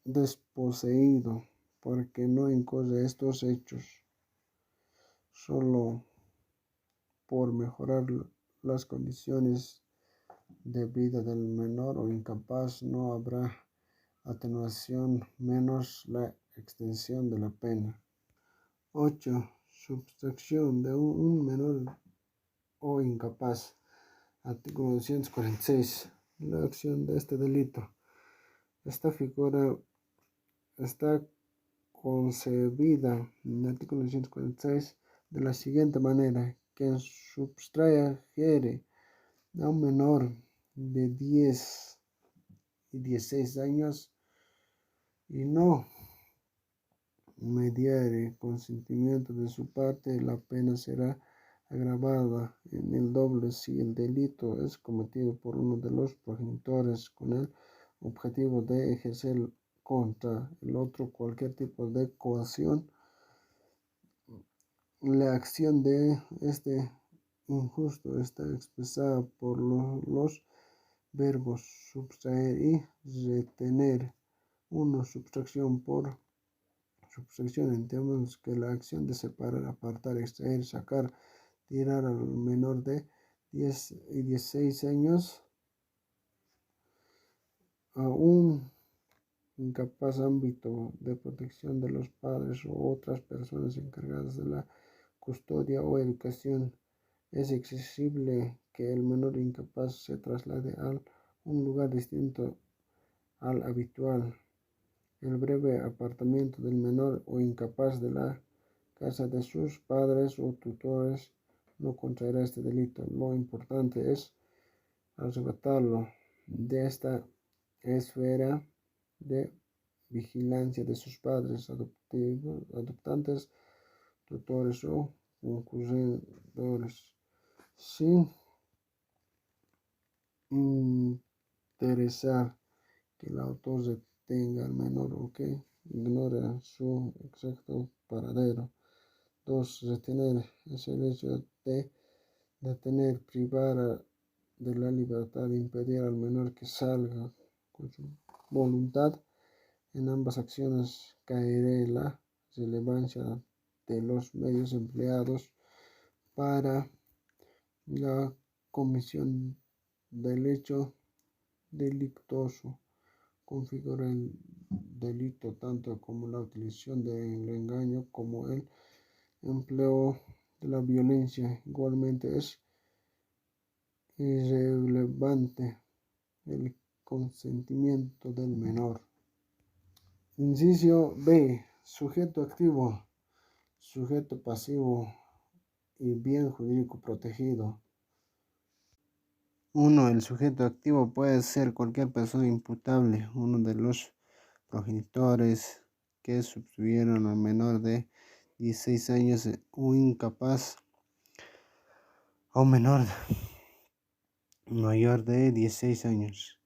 desposeído porque no incurre estos hechos solo por mejorar las condiciones de vida del menor o incapaz. No habrá atenuación menos la extensión de la pena. 8. Sustracción de un menor o incapaz. Artículo 246. La acción de este delito. Esta figura está concebida en el artículo 246 de la siguiente manera: quien sustrajere a un menor de 10 y 16 años y no mediare consentimiento de su parte, la pena será agravada en el doble si el delito es cometido por uno de los progenitores con el objetivo de ejercer contra el otro cualquier tipo de coacción. La acción de este injusto está expresada por los verbos sustraer y retener. 1. Sustracción. Por sustracción entendemos que la acción de separar, apartar, extraer, sacar, tirar al menor de 10 y 16 años a un incapaz ámbito de protección de los padres o otras personas encargadas de la custodia o educación. Es exigible que el menor incapaz se traslade a un lugar distinto al habitual. El breve apartamiento del menor o incapaz de la casa de sus padres o tutores no contraerá este delito. Lo importante es arrebatarlo de esta esfera de vigilancia de sus padres adoptantes, tutores o concurrentes, sin interesar que el autor detenga al menor o que ignore su exacto paradero. 2. Retener es el hecho de detener, privar de la libertad, impedir al menor que salga con su voluntad. En ambas acciones caerá la relevancia de los medios empleados para la comisión del hecho delictuoso. Configura el delito tanto como la utilización del engaño como el empleo de la violencia. Igualmente es irrelevante el consentimiento del menor. Inciso B. Sujeto activo, sujeto pasivo y bien jurídico protegido. 1. El sujeto activo puede ser cualquier persona imputable, uno de los progenitores que subtuvieron al menor de 16 años o incapaz o menor mayor de 16 años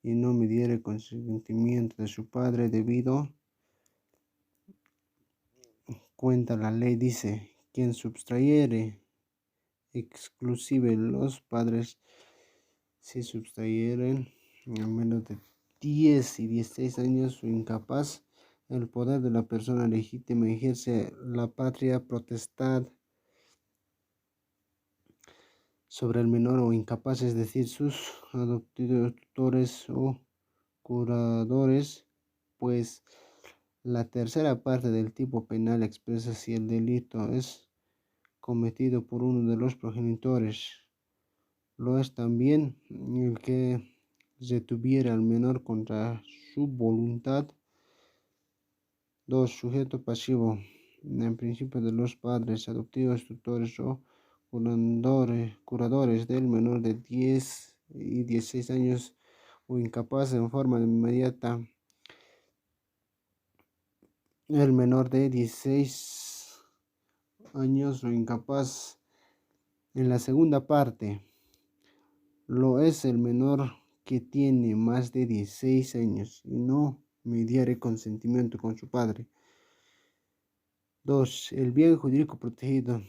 y no me diere consentimiento de su padre debido cuenta la ley dice quien sustrayere exclusive los padres si sustrayeren a menos de 10 y 16 años o incapaz el poder de la persona legítima ejerce la patria potestad sobre el menor o incapaz, es decir, sus adoptivos tutores o curadores, pues la tercera parte del tipo penal expresa si el delito es cometido por uno de los progenitores. Lo es también el que retuviera al menor contra su voluntad. 2. Sujeto pasivo. En principio de los padres adoptivos, tutores o curadores del menor de 10 y 16 años o incapaz en forma inmediata. El menor de 16 años o incapaz en la segunda parte. Lo es el menor que tiene más de 16 años y no mediare consentimiento con su padre. 2. El bien jurídico protegido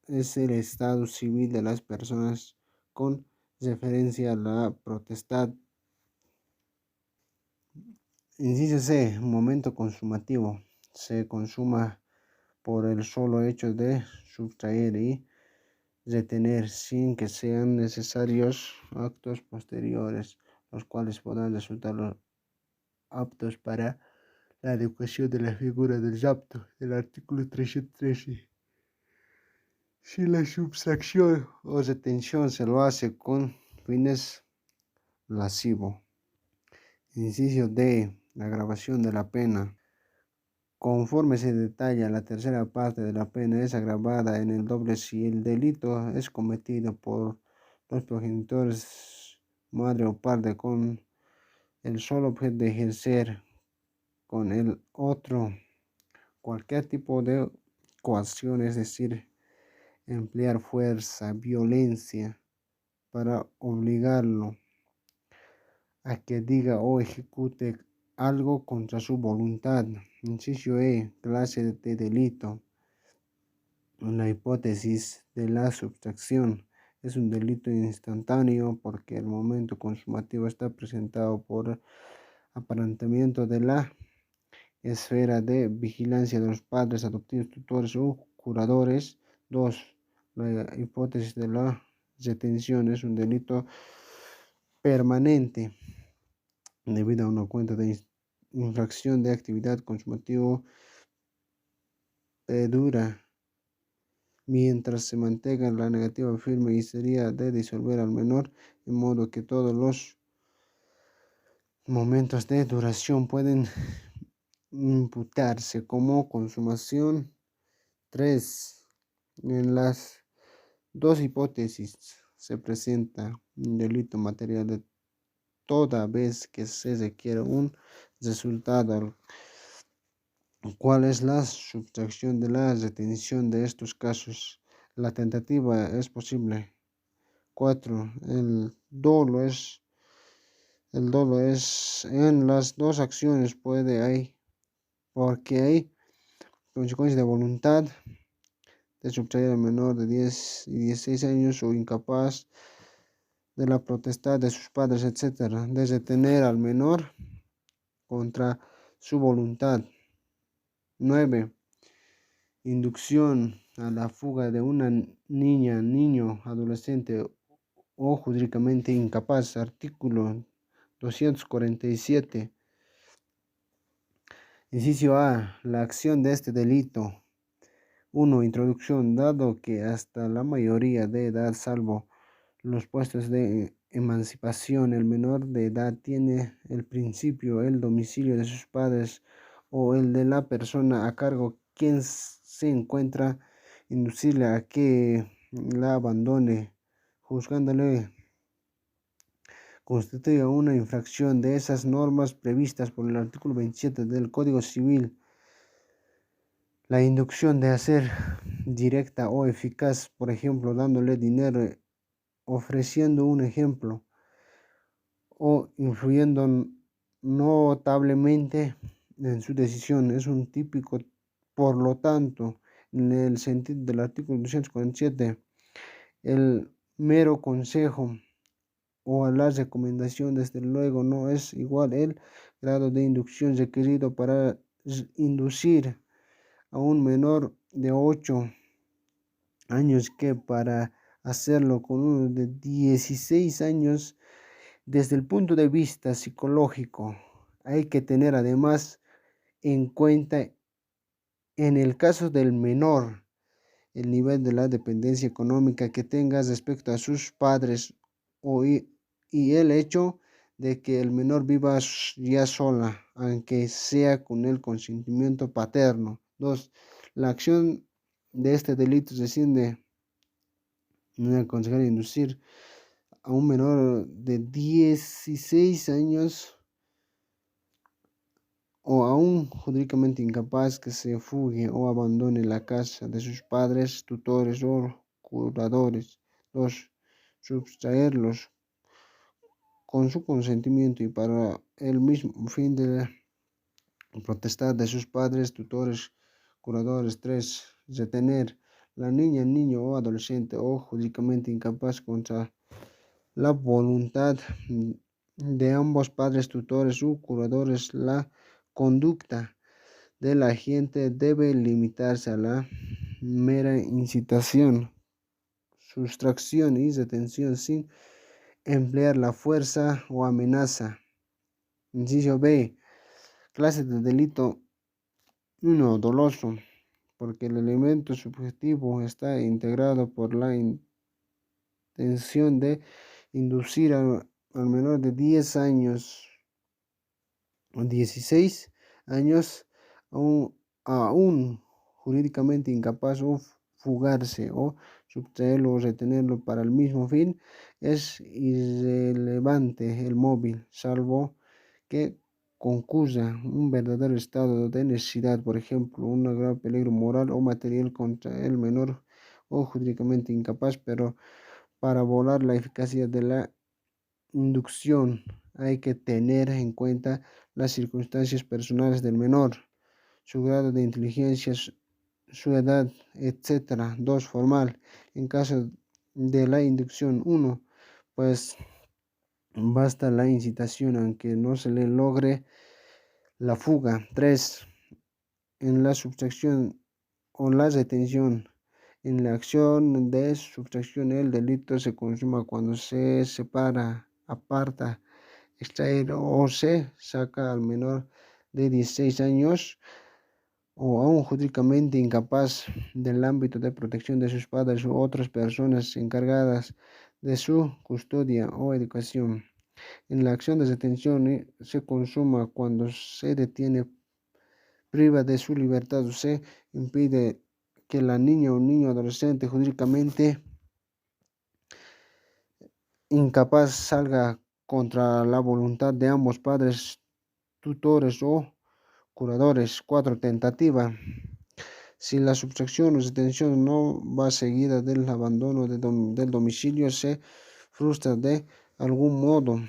es el estado civil de las personas con referencia a la potestad. Inciso C. Momento consumativo. Se consuma por el solo hecho de sustraer y retener sin que sean necesarios actos posteriores, los cuales podrán resultar aptos para la adecuación de la figura del rapto del artículo 313. Si la sustracción o retención se lo hace con fines lascivos. Inciso D. La agravación de la pena. Conforme se detalla, la tercera parte de la pena es agravada en el doble si el delito es cometido por los progenitores, madre o padre, con el solo objeto de ejercer con el otro cualquier tipo de coacción, es decir, emplear fuerza, violencia para obligarlo a que diga o ejecute algo contra su voluntad. Inciso E. Clase de delito. La hipótesis de la sustracción es un delito instantáneo porque el momento consumativo está presentado por aparentamiento de la esfera de vigilancia de los padres adoptivos, tutores o curadores. 2. La hipótesis de la retención es un delito permanente debido a una cuenta de infracción de actividad consumativa dura, mientras se mantenga la negativa firme y sería de disolver al menor, en modo que todos los momentos de duración pueden imputarse como consumación. 3. En las dos hipótesis se presenta un delito material de toda vez que se requiere un resultado, cuál es la sustracción de la retención de estos casos. La tentativa es posible. 4. El dolo es en las dos acciones porque hay consecuencia de voluntad de sustraer al menor de 10 y 16 años o incapaz de la potestad de sus padres, etc., de retener al menor contra su voluntad. 9. Inducción a la fuga de una niña, niño, adolescente o jurídicamente incapaz. Artículo 247. Inciso A. La acción de este delito. 1. Introducción. Dado que hasta la mayoría de edad, salvo los puestos de emancipación, el menor de edad tiene el principio, el domicilio de sus padres o el de la persona a cargo quien se encuentra, inducirle a que la abandone, juzgándole constituye una infracción de esas normas previstas por el artículo 27 del Código Civil. La inducción de hacer directa o eficaz, por ejemplo, dándole dinero, ofreciendo un ejemplo o influyendo notablemente en su decisión, es un típico. Por lo tanto, en el sentido del artículo 247, el mero consejo o a la recomendación, desde luego, no es igual el grado de inducción requerido para inducir a un menor de 8 años que para hacerlo con uno de 16 años. Desde el punto de vista psicológico, hay que tener además en cuenta, en el caso del menor, el nivel de la dependencia económica que tenga respecto a sus padres y el hecho de que el menor viva ya sola, aunque sea con el consentimiento paterno. 2. La acción de este delito desciende en aconsejar inducir a un menor de 16 años o a un jurídicamente incapaz que se fugue o abandone la casa de sus padres, tutores o curadores. 2. Sustraerlos con su consentimiento y para el mismo fin de la potestad de sus padres, tutores, curadores. 3. Retener la niña, niño o adolescente o jurídicamente incapaz contra la voluntad de ambos padres, tutores u curadores. La conducta del agente debe limitarse a la mera incitación, sustracción y retención sin emplear la fuerza o amenaza. Inciso B. Clase de delito 1. Doloso, porque el elemento subjetivo está integrado por la intención de inducir al menor de 10 años o 16 años a un jurídicamente incapaz o fugarse o sustraerlo o retenerlo para el mismo fin. Es irrelevante el móvil, salvo que concurra un verdadero estado de necesidad, por ejemplo, un grave peligro moral o material contra el menor o jurídicamente incapaz, pero para volar la eficacia de la inducción hay que tener en cuenta las circunstancias personales del menor, su grado de inteligencia, su edad, etc. 2. Formal. En caso de la inducción 1, pues basta la incitación aunque no se le logre la fuga. 3. En la sustracción o la retención. En la acción de sustracción, el delito se consuma cuando se separa, aparta, extraer o se saca al menor de 16 años o aún jurídicamente incapaz del ámbito de protección de sus padres u otras personas encargadas de su custodia o educación. En la acción de detención se consuma cuando se detiene, priva de su libertad o se impide que la niña o niño adolescente jurídicamente incapaz salga contra la voluntad de ambos padres, tutores o curadores. 4. Tentativa. Si la sustracción o detención no va seguida del abandono del domicilio, se frustra de algún modo.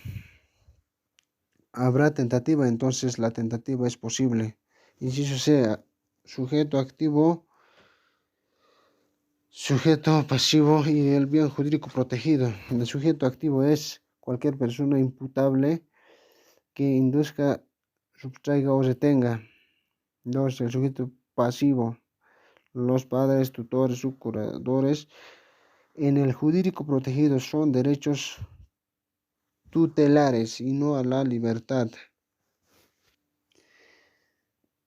Habrá tentativa, entonces la tentativa es posible. Inciso C. Sujeto activo, sujeto pasivo y el bien jurídico protegido. El sujeto activo es cualquier persona imputable que induzca, sustraiga o retenga. 2. El sujeto pasivo. Los padres, tutores o curadores en el jurídico protegido son derechos tutelares y no a la libertad.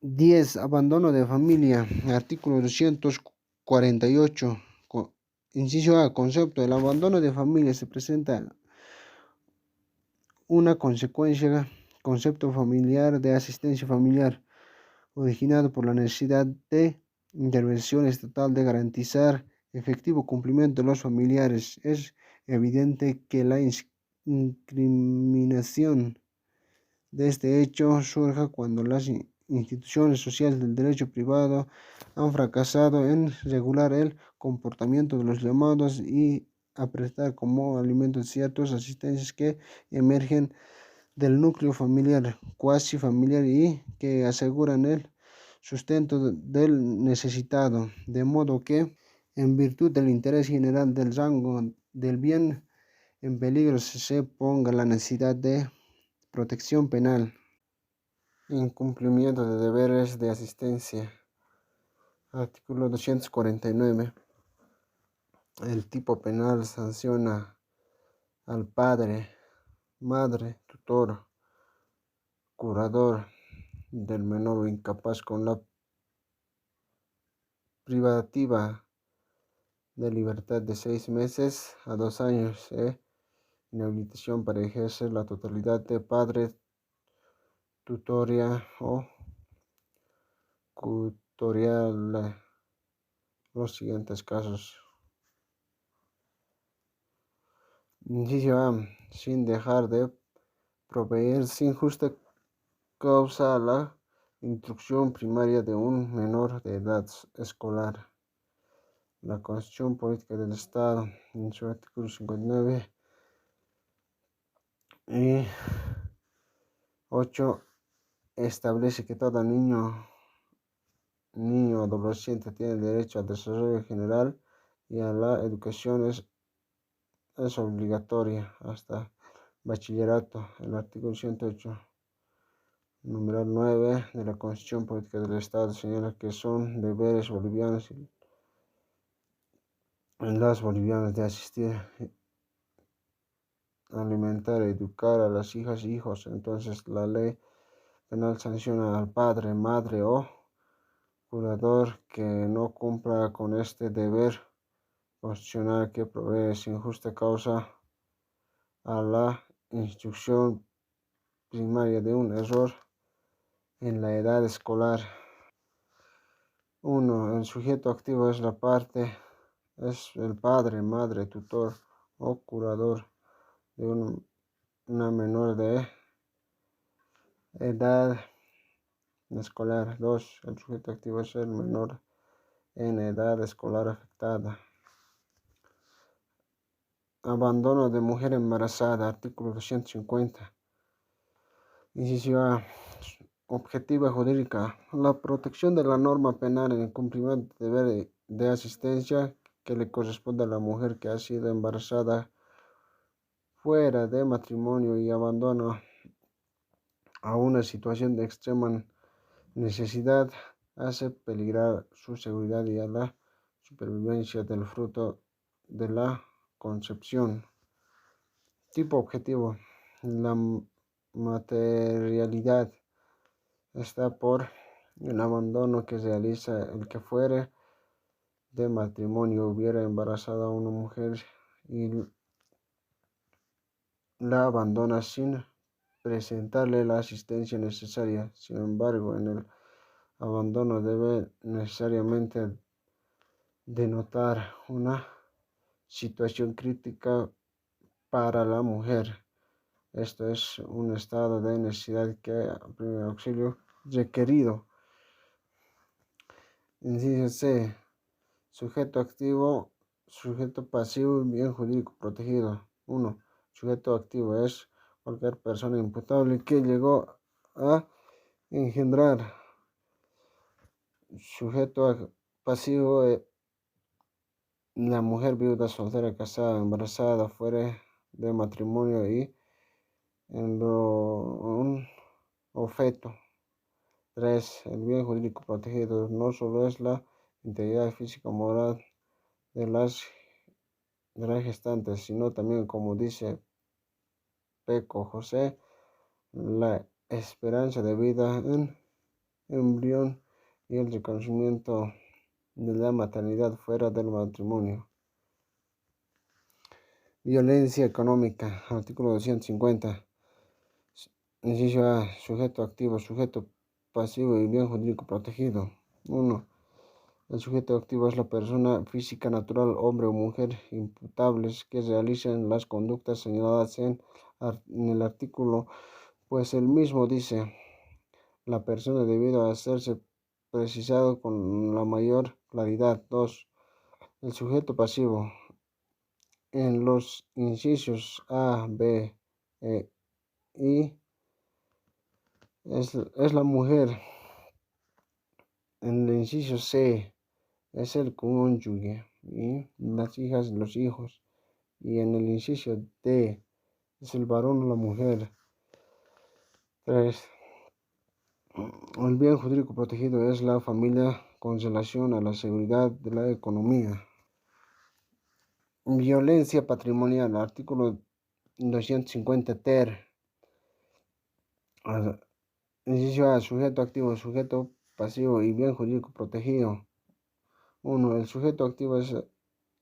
10. Abandono de familia. Artículo 248. Inciso A. Concepto. El abandono de familia se presenta una consecuencia, concepto familiar de asistencia familiar, originado por la necesidad de intervención estatal de garantizar efectivo cumplimiento de los familiares. Es evidente que la incriminación de este hecho surja cuando las instituciones sociales del derecho privado han fracasado en regular el comportamiento de los llamados y a prestar como alimento ciertas asistencias que emergen del núcleo familiar, cuasi familiar y que aseguran el sustento del necesitado, de modo que, en virtud del interés general del rango del bien en peligro, se ponga la necesidad de protección penal. Incumplimiento de deberes de asistencia. Artículo 249. El tipo penal sanciona al padre, madre, tutor, curador del menor o incapaz con la privativa de libertad de 6 meses a 2 años e inhabilitación para ejercer la totalidad de padre, tutoría o tutorial los siguientes casos. Inciso A. Sin dejar de proveer sin justa causa a la instrucción primaria de un menor de edad escolar. La Constitución Política del Estado, en su artículo 59 y 8, establece que todo niño o adolescente tiene derecho al desarrollo general y a la educación es obligatoria hasta bachillerato. El artículo 108, numeral 9 de la Constitución Política del Estado señala que son deberes bolivianos en las bolivianas de asistir, alimentar, educar a las hijas y hijos. Entonces la ley penal sanciona al padre, madre o curador que no cumpla con este deber constitucional que provee sin justa causa a la instrucción primaria de un error en la edad escolar. 1. El sujeto activo es es el padre, madre, tutor o curador de una menor de edad escolar. 2. El sujeto activo es el menor en edad escolar afectada. Abandono de mujer embarazada. Artículo 250. Inciso A. Objetiva jurídica. La protección de la norma penal en el cumplimiento del deber de asistencia que le corresponde a la mujer que ha sido embarazada fuera de matrimonio y abandono a una situación de extrema necesidad hace peligrar su seguridad y a la supervivencia del fruto de la concepción. Tipo objetivo. La materialidad. Está por el abandono que realiza el que fuere de matrimonio hubiera embarazado a una mujer y la abandona sin presentarle la asistencia necesaria. Sin embargo, en el abandono debe necesariamente denotar una situación crítica para la mujer. Esto es un estado de necesidad que primer auxilio requerido. Inciso C. Sujeto activo, sujeto pasivo y bien jurídico protegido. 1. Sujeto activo es cualquier persona imputable que llegó a engendrar. Sujeto pasivo, la mujer viuda, soltera, casada, embarazada, fuera de matrimonio y en un objeto. 3. El bien jurídico protegido no solo es la integridad física o moral de las gestantes, sino también, como dice Peco José, la esperanza de vida en embrión y el reconocimiento de la maternidad fuera del matrimonio. Violencia económica, artículo 250. Inciso A. Sujeto activo, sujeto pasivo y bien jurídico protegido. 1. El sujeto activo es la persona física natural, hombre o mujer, imputables que realicen las conductas señaladas en el artículo, pues el mismo dice la persona debido a hacerse precisado con la mayor claridad. 2. El sujeto pasivo. En los incisos A, B, E, I es la mujer. En el inciso C es el cónyuge y las hijas y los hijos. Y en el inciso D es el varón o la mujer. 3. El bien jurídico protegido es la familia con relación a la seguridad de la economía. Violencia patrimonial, artículo 250 ter. Inciso A, sujeto activo, sujeto pasivo y bien jurídico protegido. 1. El sujeto activo es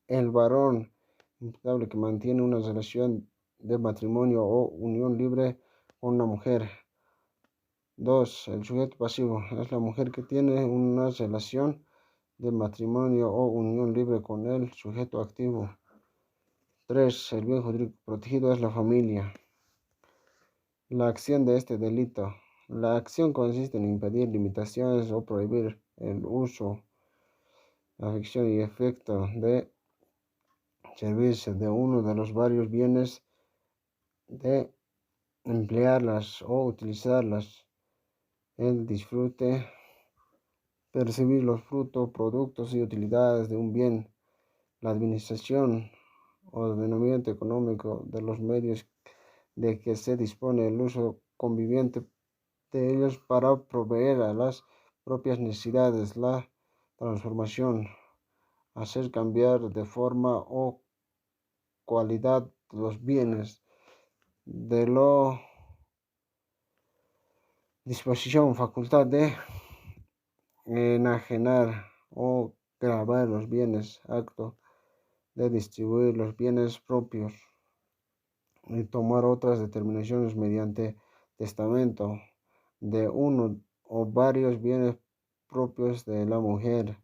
el varón imputable que mantiene una relación de matrimonio o unión libre con una mujer. 2. El sujeto pasivo es la mujer que tiene una relación de matrimonio o unión libre con el sujeto activo. 3. El bien jurídico protegido es la familia. La acción de este delito. La acción consiste en impedir, limitaciones o prohibir el uso, afección y efecto de servirse de uno de los varios bienes, de emplearlas o utilizarlas, el disfrute, percibir los frutos, productos y utilidades de un bien, la administración, ordenamiento económico de los medios de que se dispone, el uso conviviente de ellos para proveer a las propias necesidades, la transformación, hacer cambiar de forma o cualidad los bienes, de la disposición, facultad de enajenar o gravar los bienes, acto de distribuir los bienes propios y tomar otras determinaciones mediante testamento de uno o varios bienes propios de la mujer,